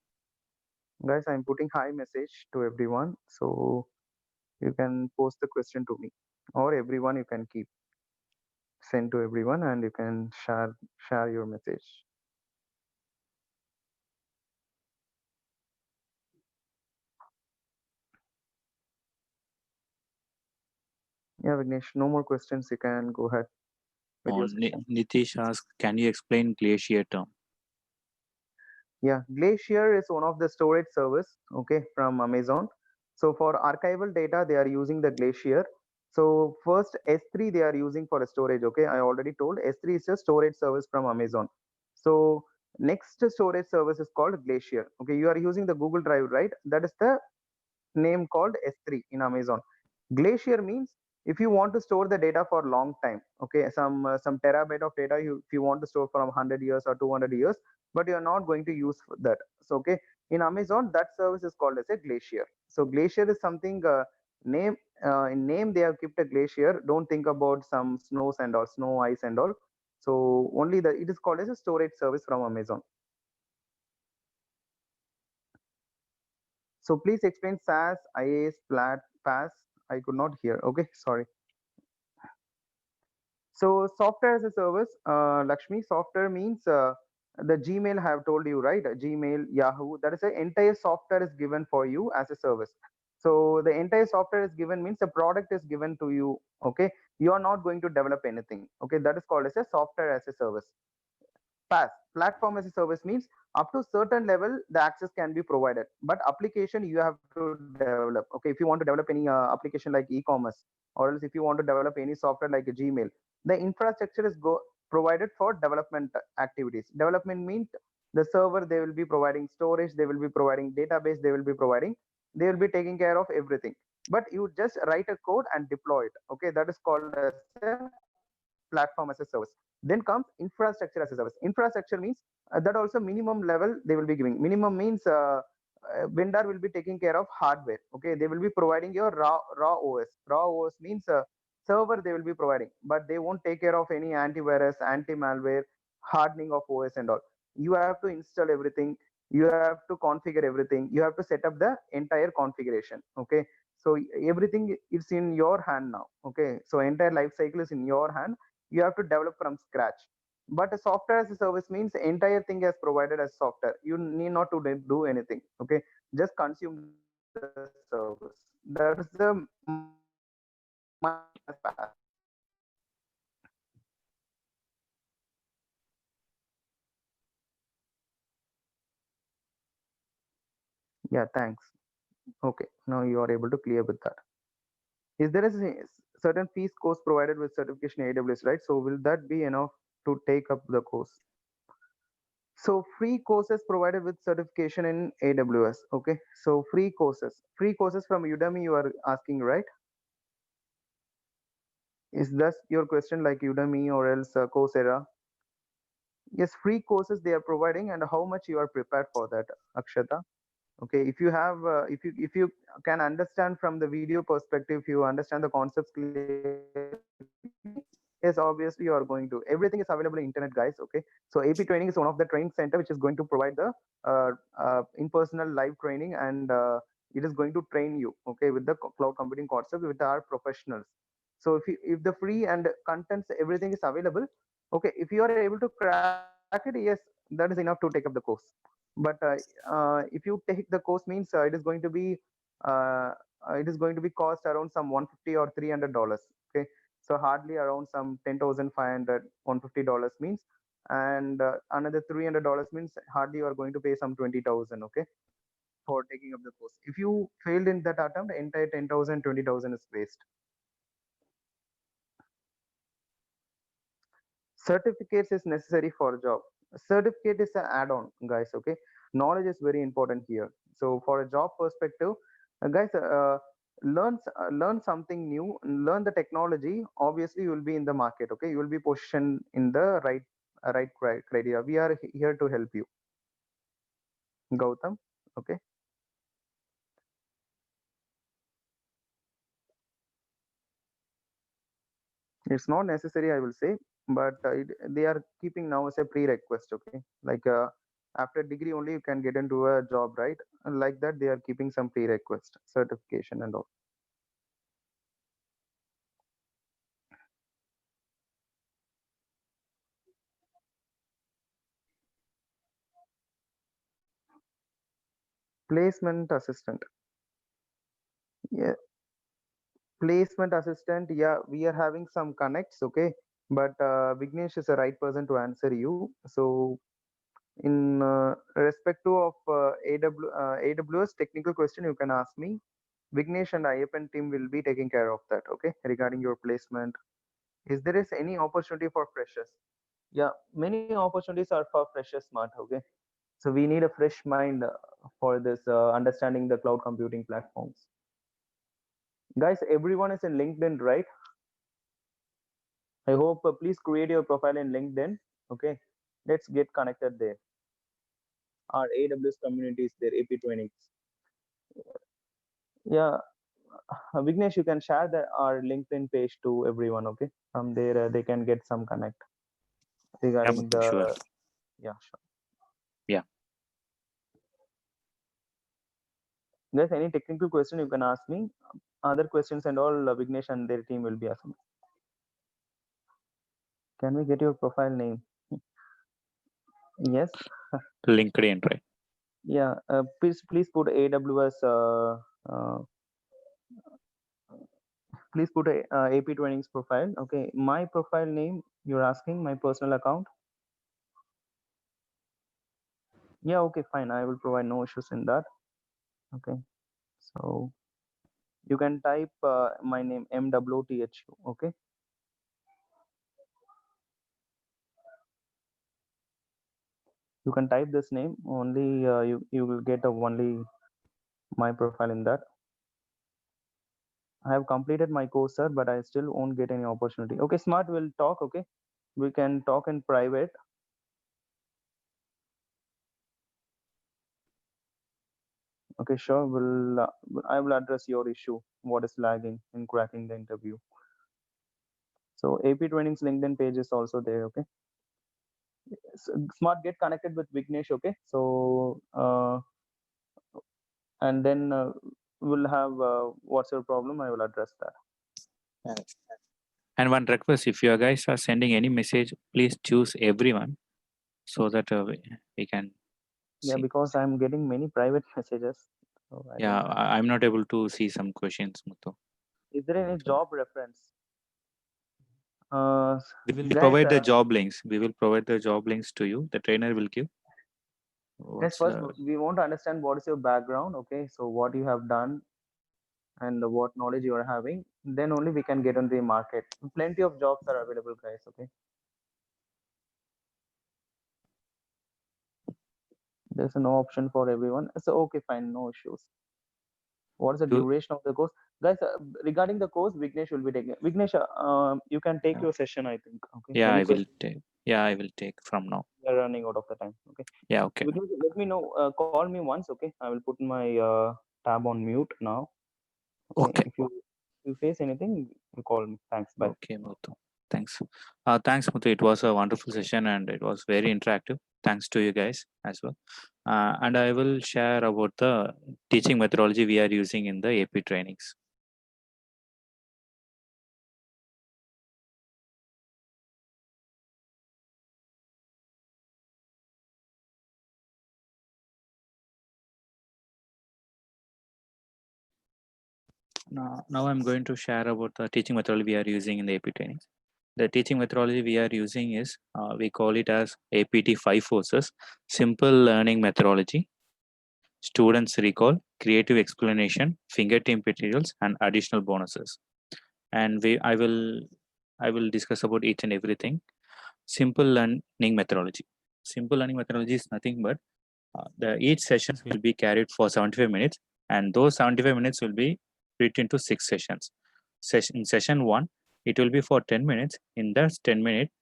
S1: Guys, I'm putting hi message to everyone, so you can post the question to me, or everyone you can keep send to everyone, and you can share your message. Yeah, Vignesh, no more questions. You can go ahead with your session.
S2: Nitish asks, can you explain glacier term?
S1: Yeah, Glacier is one of the storage service, okay, from Amazon. So for archival data, they are using the Glacier. So first S3 they are using for storage, okay. I already told S3 is a storage service from Amazon. So next storage service is called Glacier. Okay, you are using the Google Drive, right? That is the name called S3 in Amazon. Glacier means if you want to store the data for a long time, okay, some terabyte of data if you want to store from 100 years or 200 years, but you're not going to use that. So okay, in Amazon that service is called as a Glacier. So Glacier is something name in name they have kept a Glacier. Don't think about some snows and all, snow ice and all. So only the it is called as a storage service from Amazon. So please explain SAS, IAS, PLAT, PAS. I could not hear. Okay, sorry. So software as a service, Lakshmi, software means the Gmail I have told you, right? Gmail, Yahoo, that is the entire software is given for you as a service. So the entire software is given means the product is given to you. Okay, you are not going to develop anything. Okay, that is called as a software as a service. PaaS, platform as a service, means up to certain level the access can be provided, but application you have to develop. Okay, if you want to develop any application like e-commerce, or else if you want to develop any software like a Gmail, the infrastructure is provided for development activities. Development means the server they will be providing storage, they will be providing database, they will be taking care of everything, but you just write a code and deploy it. Okay, that is called as a platform as a service. Then comes infrastructure as a service. Infrastructure means that also minimum level they will be giving. Minimum means vendor will be taking care of hardware. Okay, they will be providing your raw OS. Raw OS means server they will be providing, but they won't take care of any antivirus, anti-malware, hardening of OS and all. You have to install everything. You have to configure everything. You have to set up the entire configuration. Okay, so everything is in your hand now. Okay, so entire life cycle is in your hand. You have to develop from scratch. But a software as a service means the entire thing is provided as software. You need not to do anything. Okay, just consume the service. That is the my yeah, thanks. Okay, now you are able to clear with that. Is there a certain fees course provided with certification AWS, right? So will that be enough to take up the course? So free courses provided with certification in AWS. Okay, so free courses from Udemy you are asking, right? Is that your question, like Udemy or else Coursera? Yes, free courses they are providing, and how much you are prepared for that, Akshata? Okay, if you have if you can understand from the video perspective, if you understand the concepts clearly, yes, obviously you are going to. Everything is available in internet, guys. Okay, so AP Training is one of the training center which is going to provide the in-personal live training, and it is going to train you, okay, with the cloud computing concept with our professionals. So if the free and contents everything is available, okay, if you are able to crack it, yes, that is enough to take up the course. But if you take the course means uh, it is going to be cost around some 150 or $300. Okay, so hardly around some 10,500 $150 means, and another $300 means hardly you are going to pay some 20,000. Okay, for taking up the course. If you failed in that attempt, entire 10,000 20,000 is waste. Certificates is necessary for job. Certificate is an add-on, guys. Okay, knowledge is very important here. So for a job perspective, guys, learn something new, learn the technology. Obviously you will be in the market. Okay, you will be positioned in the right criteria. We are here to help you, Gautam. Okay, It's not necessary, I will say, but they are keeping now as a prerequisite. Okay, like after degree only you can get into a job, right? And like that, they are keeping some prerequisite certification and all. Placement assistant. Yeah, placement assistant. Yeah, we are having some connects. Okay, but Vignesh is the right person to answer you. So in respect to of AWS technical question, you can ask me. Vignesh and Ayyappan team will be taking care of that. Okay, regarding your placement. Is there is any opportunity for freshers? Yeah, many opportunities are for freshers, smart. Okay, so we need a fresh mind for this understanding the cloud computing platforms. Guys, everyone is in LinkedIn, right? I hope please create your profile in LinkedIn. Okay, let's get connected there. Our AWS community is there, AP trainings. Yeah, Vignesh, you can share our LinkedIn page to everyone. Okay, from there they can get some connect
S2: Yeah,
S1: regarding
S2: Muthu, sure.
S1: the. Yeah, sure.
S2: Yeah.
S1: Guys, any technical question you can ask me. Other questions and all, Vignesh and their team will be asking. Can we get your profile name? Yes.
S2: LinkedIn, right?
S1: Yeah. Please put AWS. Please put a AP Trainings profile. Okay. My profile name. You're asking my personal account. Yeah. Okay. Fine. I will provide no issues in that. Okay. So you can type my name MWTHU. Okay. You can type this name only. You will get only my profile in that. I have completed my course, sir, but I still won't get any opportunity. Okay, Smart, we'll talk. Okay, we can talk in private. Okay, sure. I will address your issue. What is lagging in cracking the interview? So AP Training's LinkedIn page is also there. Okay, Smart, get connected with Vignesh. Okay, so and then we'll have what's your problem? I will address that.
S2: And one request, if you guys are sending any message, please choose everyone so that we can
S1: Yeah,
S2: see.
S1: because I'm getting many private messages. So I
S2: Yeah,
S1: don't know.
S2: I'm not able to see some questions, Muthu.
S1: Is there any
S2: So
S1: job reference? Uh,
S2: we will
S1: guys,
S2: provide the job links. We will provide the job links to you. The trainer will give.
S1: guys,
S2: What's
S1: first we want to understand what is your background. Okay, so what you have done and what knowledge you are having. Then only we can get on the market. Plenty of jobs are available, guys. Okay, there's no option for everyone. So okay, fine, no issues. What is the
S2: you?
S1: duration of the course, guys? Regarding the course, Vignesh will be taking. Vignesh, you can take your session. I think. Okay,
S2: Yeah,
S1: any
S2: I will
S1: question?
S2: take. Yeah, I will take from now.
S1: We are running out of the time. Okay,
S2: Yeah, okay.
S1: Vignesh, let me know. Call me once. Okay, I will put my tab on mute now. Okay,
S2: Okay.
S1: if you face anything, you call me. Thanks. Bye.
S2: Okay, Muthu. Thanks. Thanks, Muthu. It was a wonderful session and it was very interactive. Thanks to you guys as well. And I will share about the teaching methodology we are using in the AP trainings. Now I'm going to share about the teaching methodology we are using in the AP trainings. The teaching methodology we are using is, we call it as APT 5 forces: simple learning methodology, students recall, creative explanation, fingertip materials, and additional bonuses. And I will discuss about each and everything. Simple learning methodology. Simple learning methodology is nothing but each sessions will be carried for 75 minutes, and those 75 minutes will be split into 6 sessions. In session 1, it will be for 10 minutes. In that 10 minutes,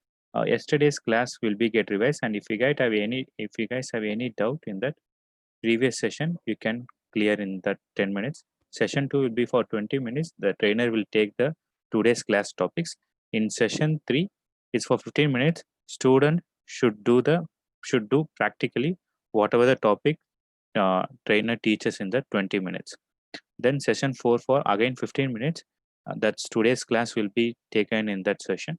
S2: yesterday's class will be get revised, and if you guys have any doubt in that previous session, you can clear in that 10 minutes. Session 2 will be for 20 minutes. The trainer will take the today's class topics, In session 3, it's for 15 minutes. Student should do practically whatever the topic trainer teaches in the 20 minutes. Then session 4 for again 15 minutes. That's today's class will be taken in that session.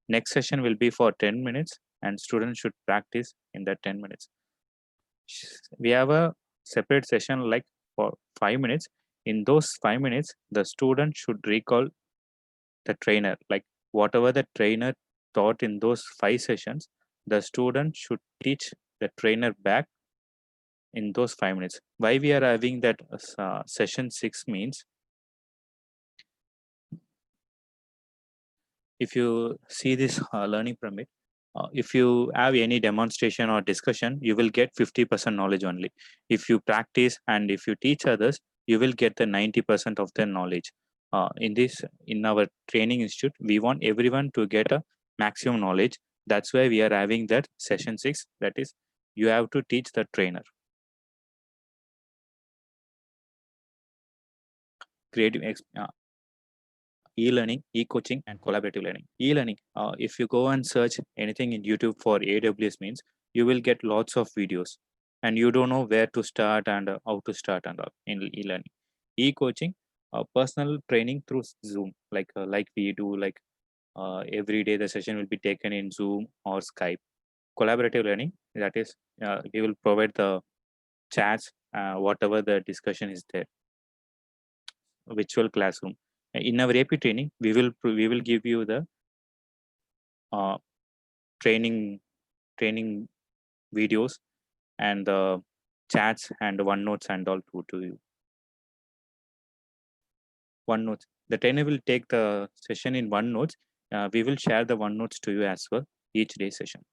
S2: Next session will be for 10 minutes and students should practice in that 10 minutes. We have a separate session like for 5 minutes. In those 5 minutes, the student should recall the trainer, like whatever the trainer taught in those 5 sessions, the student should teach the trainer back in those 5 minutes. Why we are having that session 6 means, if you see this learning pyramid, if you have any demonstration or discussion, you will get 50% knowledge only. If you practice and if you teach others, you will get the 90% of their knowledge. In our training institute, we want everyone to get a maximum knowledge. That's why we are having that session 6. That is, you have to teach the trainer. Creative e-learning, e-coaching, and collaborative learning. E-learning, if you go and search anything in YouTube for AWS means, you will get lots of videos and you don't know where to start and how to start and all in e-learning. E-coaching, personal training through Zoom, like we do, every day the session will be taken in Zoom or Skype. Collaborative learning, that is, we will provide the chats, whatever the discussion is there. Virtual classroom. In our AP training, we will give you the training videos and the chats and OneNotes and all to you. OneNotes. The trainer will take the session in OneNotes. We will share the OneNotes to you as well each day session.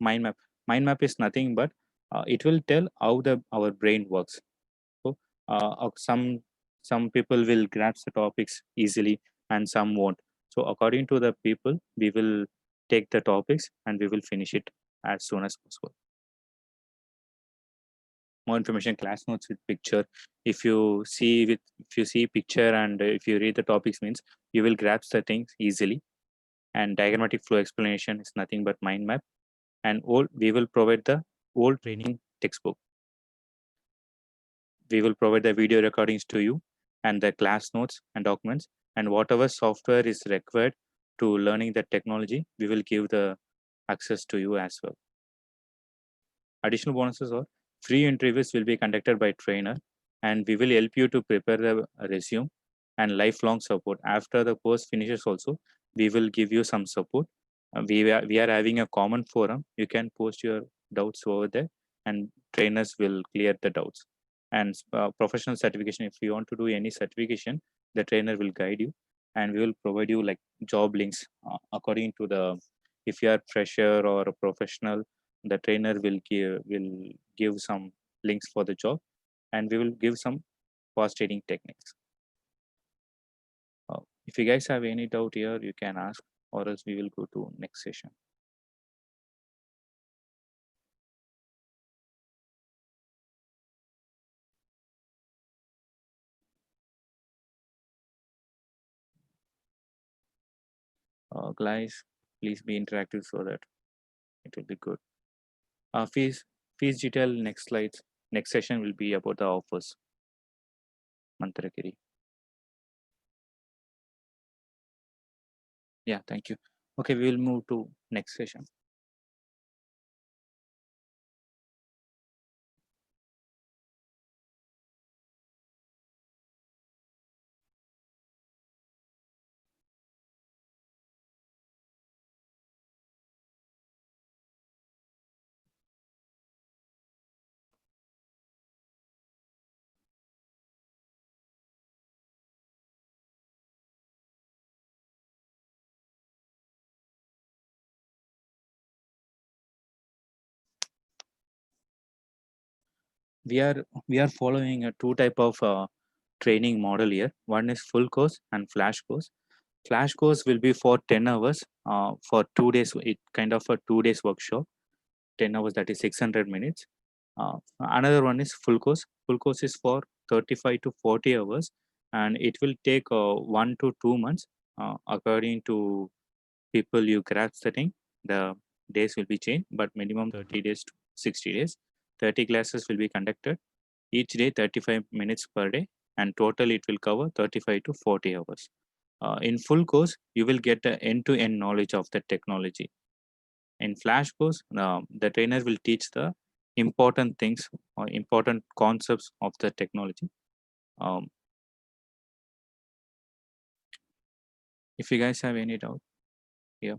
S2: Mind map. Mind map is nothing but it will tell how our brain works. So some people will grasp the topics easily and some won't. So according to the people, we will take the topics and we will finish it as soon as possible. More information, class notes with picture. If you see picture and if you read the topics means, you will grasp the things easily. And diagrammatic flow explanation is nothing but mind map. And we will provide the old training textbook. We will provide the video recordings to you and the class notes and documents, and whatever software is required to learning the technology, we will give the access to you as well. Additional bonuses are free interviews will be conducted by trainer, and we will help you to prepare the resume and lifelong support. After the course finishes also, we will give you some support. We are having a common forum. You can post your doubts over there and trainers will clear the doubts. And professional certification, if you want to do any certification, the trainer will guide you and we will provide you like job links according to the, if you are fresher or a professional, the trainer will give some links for the job and we will give some fast trading techniques. If you guys have any doubt here, you can ask, or else we will go to next session. Guys, please be interactive so that it will be good. Fees detail, next slides. Next session will be about the offers. Mantarakiri. Yeah, thank you. Okay, we will move to next session. We are following a two type of training model here. One is full course and flash course. Flash course will be for 10 hours for 2 days. It kind of a 2 days workshop, 10 hours, that is 600 minutes. Another one is full course. Full course is for 35 to 40 hours and it will take 1 to 2 months. according to people you grasp the thing, the days will be changed, but minimum 30 days to 60 days. 30 classes will be conducted, each day 35 minutes per day, and total it will cover 35 to 40 hours. In full course, you will get the end-to-end knowledge of the technology. In flash course, the trainer will teach the important things or important concepts of the technology. If you guys have any doubt here.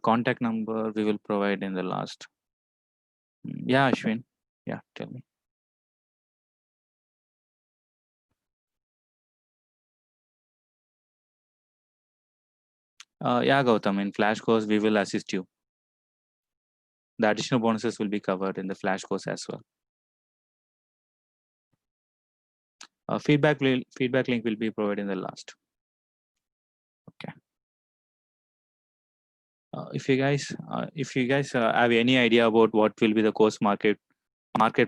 S2: Contact number we will provide in the last. Yeah, Ashwin. Yeah, tell me. Yeah, Gautam, in flash course, we will assist you. The additional bonuses will be covered in the flash course as well. Feedback link will be provided in the last. Okay. If you guys have any idea about what will be the course market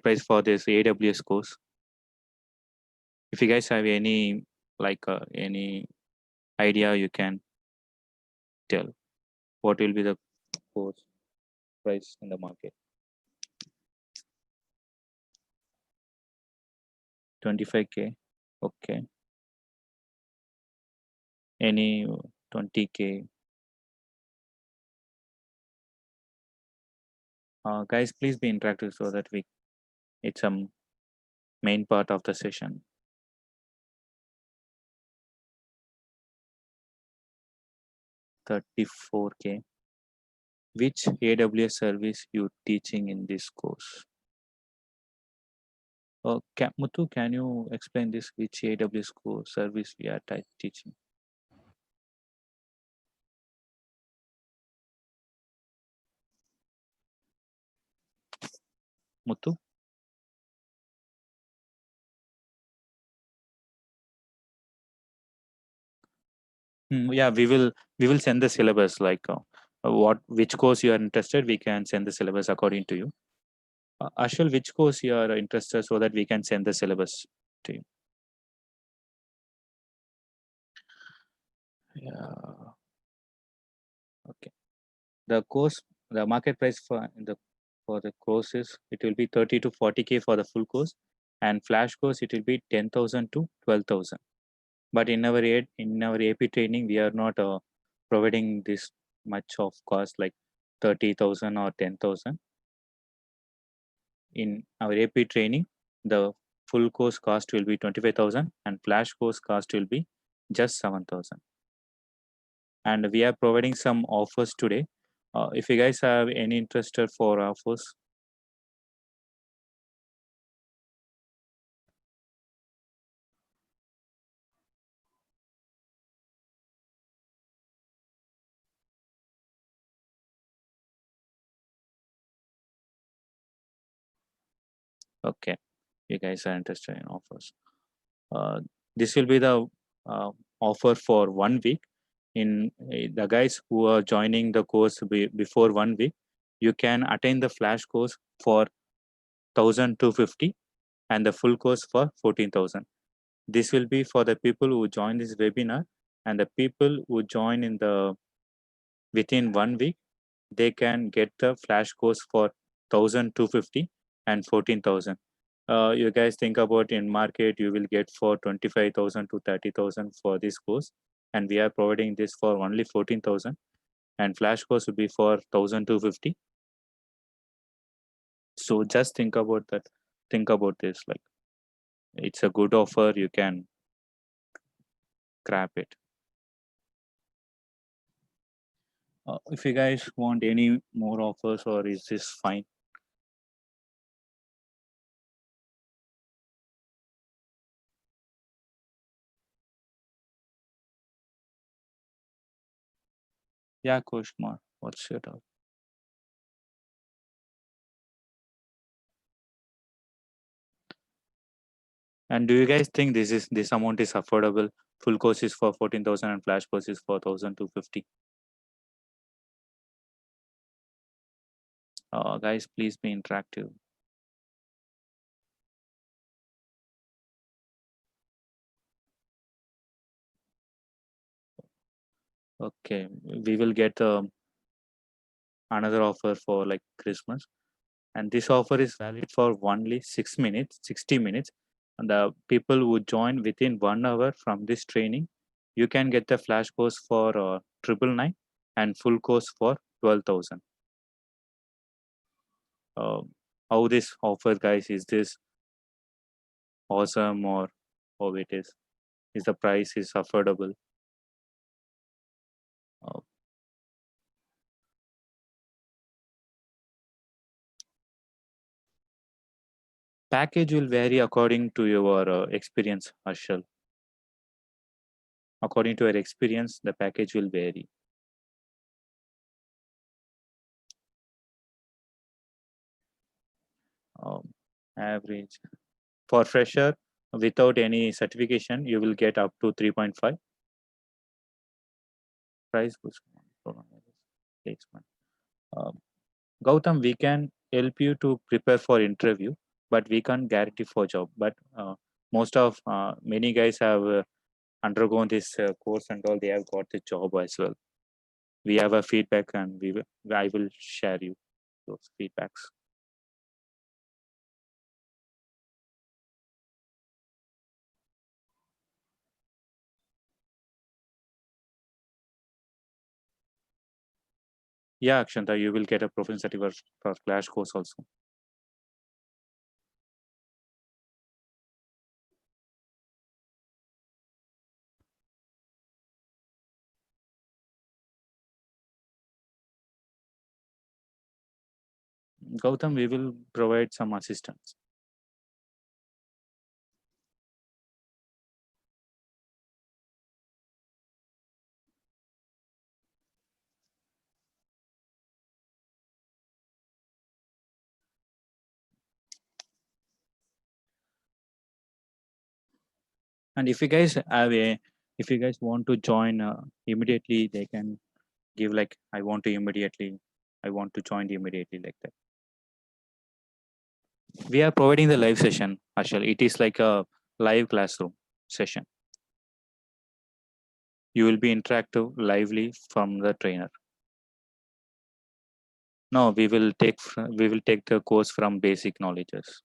S2: price for this AWS course, if you guys have any any idea, you can tell what will be the course price in the market. 25K. Okay. Any 20K. Guys, please be interactive so that it's a main part of the session. 34K. Which AWS service you teaching in this course? Muthu, can you explain this? Which AWS course service we are teaching? Muthu? Yeah, we will send the syllabus, like which course you are interested, we can send the syllabus according to you. Ashwin, which course you are interested, so that we can send the syllabus to you. Yeah. Okay. The market price for the courses, it will be 30 to 40K for the full course, and flash course it will be 10,000 to 12,000. But in our AP training, we are not providing this much of cost, like 30,000 or 10,000. In our AP training, the full course cost will be 25,000, and flash course cost will be just 7,000. And we are providing some offers today. If you guys have any interest for offers. Okay, you guys are interested in offers. This will be the offer for 1 week. In the guys who are joining the course before 1 week, you can attend the flash course for 1,250 and the full course for 14,000. This will be for the people who join this webinar, and the people who join within 1 week, they can get the flash course for 1,250 and 14,000. You guys think about, in market you will get for 25,000 to 30,000 for this course, and we are providing this for only 14,000, and flash course will be for 1,250. So just think about that. Think about this, like it's a good offer, you can grab it. If you guys want any more offers, or is this fine? Yeah, Kushmar, what's your doubt? And do you guys think this amount is affordable? Full course is for 14,000 and flash course is for 1,250. Guys, please be interactive. Okay, we will get another offer for like Christmas, and this offer is valid for only 6 minutes, 60 minutes. And the people who join within 1 hour from this training, you can get the flash course for 999 and full course for 12,000. How this offer, guys? Is this awesome, or how it is? Is the price is affordable? Uh, Package will vary according to your experience, Harshal. According to your experience, the package will vary. Average for fresher without any certification, you will get up to 3.5 price boost. Gautam, we can help you to prepare for interview, but we can't guarantee for job. But most of many guys have undergone this course and all. They have got the job as well. We have a feedback, and I will share you those feedbacks. Yeah, Akshanta, you will get a professional certificate for Clash course also. Gautam, we will provide some assistance. And if you guys have a, if you guys want to join immediately, they can give like, I want to immediately, I want to join immediately like that. We are providing the live session, Ashal. It is like a live classroom session. You will be interactive lively from the trainer. No, we will take the course from basic knowledges.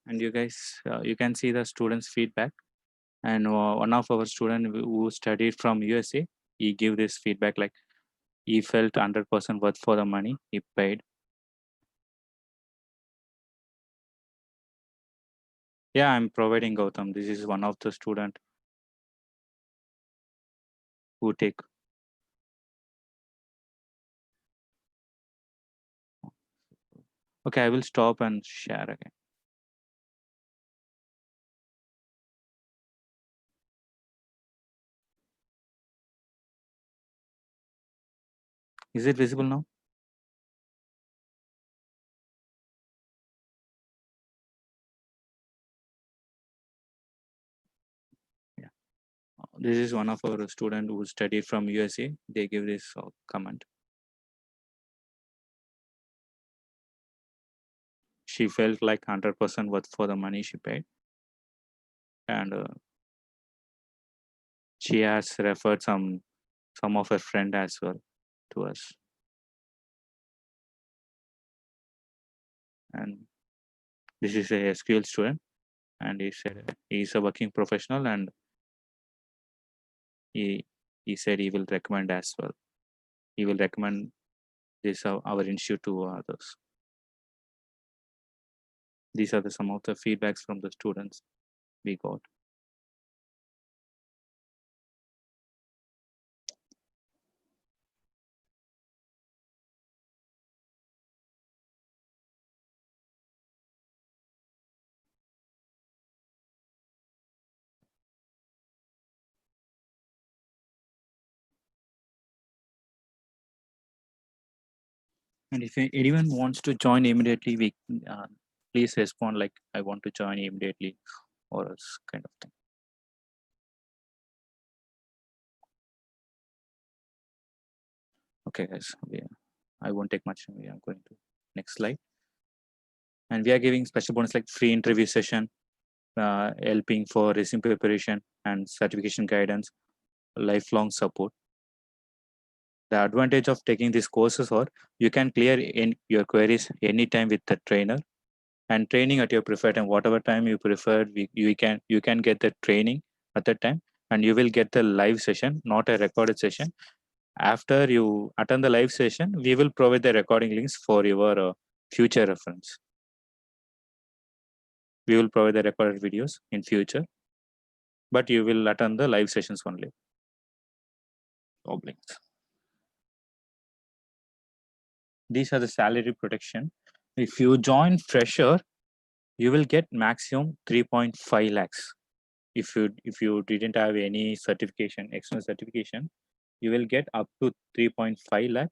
S2: And you guys, you can see the students' feedback. And one of our student who studied from USA, he gave this feedback like he felt 100% worth for the money he paid. Yeah, I'm providing Gautam. This is one of the student who take. Okay, I will stop and share again. Is it visible now? Yeah. This is one of our student who studied from USA. They give this comment. She felt like 100% worth for the money she paid. And she has referred some of her friend as well to us. And this is a SQL student, and he said he's a working professional, and he said he will recommend as well. He will recommend this our institute to others. These are some of the feedbacks from the students. we got. And if anyone wants to join immediately, we please respond like I want to join immediately or else kind of thing. Okay, guys, I won't take much. We are going to next slide. And we are giving special bonus like free interview session, helping for resume preparation and certification guidance, lifelong support. The advantage of taking these courses are you can clear in your queries anytime with the trainer, and training at your preferred time, whatever time you prefer, you can get the training at that time, and you will get the live session, not a recorded session. After you attend the live session, we will provide the recording links for your future reference. We will provide the recorded videos in future, but you will attend the live sessions only. Links. These are the salary protection. If you join fresher, you will get maximum 3.5 lakhs. If you didn't have any certification, external certification, you will get up to 3.5 lakh,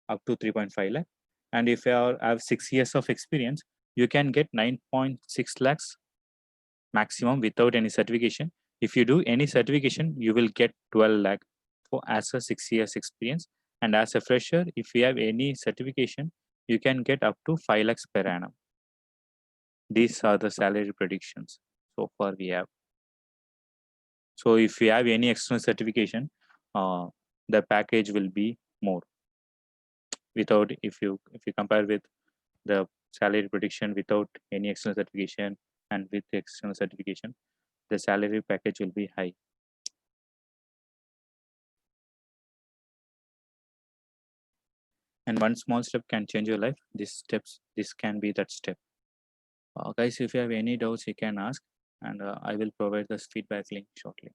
S2: up to 3.5 lakh. And if you have 6 years of experience, you can get 9.6 lakhs maximum without any certification. If you do any certification, you will get 12 lakh for as a 6 years experience. And as a fresher, if you have any certification, you can get up to 5 lakhs per annum. These are the salary predictions so far we have. So if you have any external certification, the package will be more. Without, if you compare with the salary prediction without any external certification and with the external certification, the salary package will be high. And one small step can change your life. This can be that step. Guys, if you have any doubts, you can ask, and I will provide this feedback link shortly.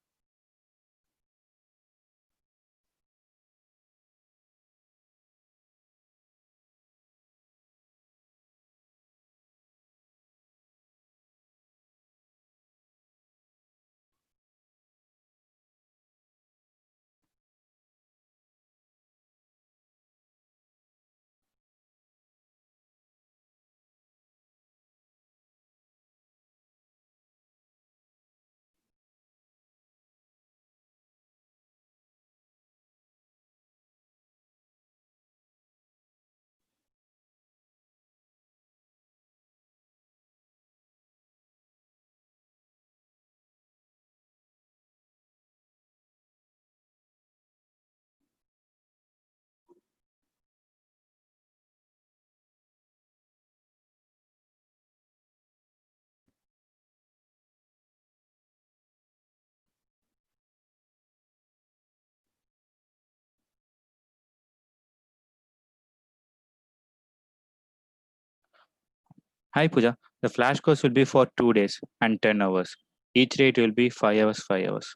S2: Hi Pooja, the flash course will be for 2 days and 10 hours. Each rate will be 5 hours, 5 hours.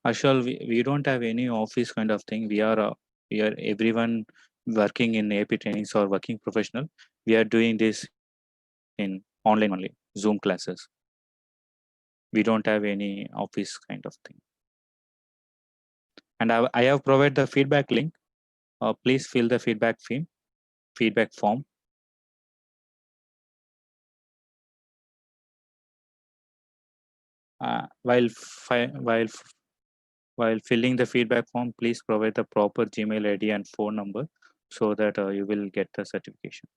S2: Ashal, we don't have any office kind of thing. We are everyone working in AP trainings or working professional. We are doing this in online only, Zoom classes. We don't have any office kind of thing. And I have provided the feedback link. Please fill the feedback form. While filling the feedback form, please provide the proper Gmail ID and phone number so that you will get the certification.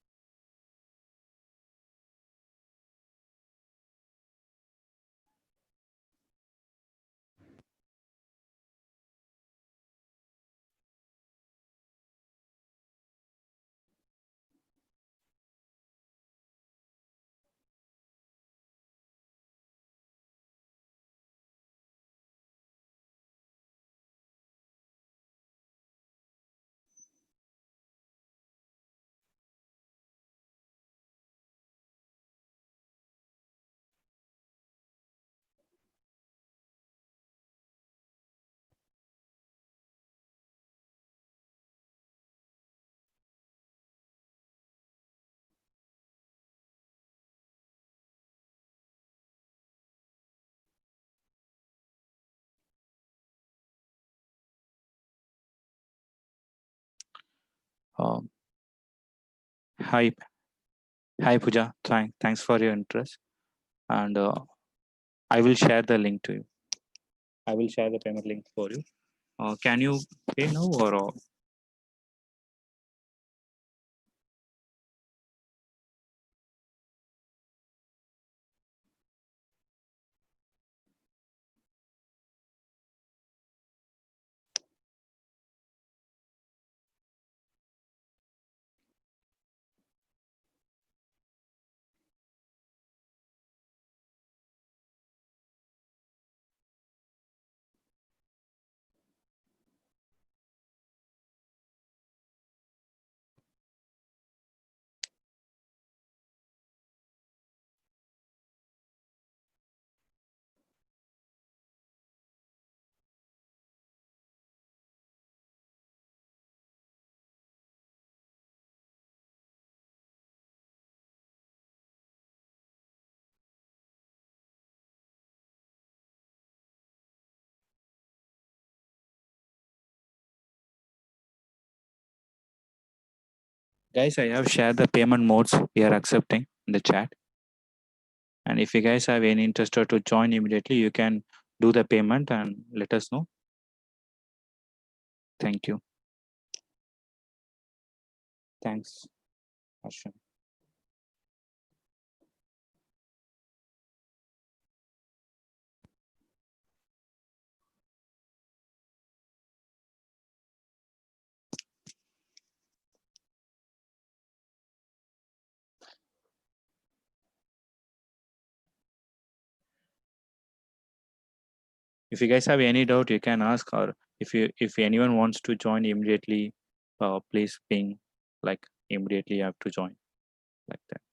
S2: Hi, hi Pooja. Thanks for your interest, and I will share the link to you. I will share the payment link for you. Can you pay now or? Guys, I have shared the payment modes we are accepting in the chat. And if you guys have any interest to join immediately, you can do the payment and let us know. Thank you. Thanks, Ashwin. If you guys have any doubt, you can ask, or if anyone wants to join immediately, please ping like immediately you have to join like that.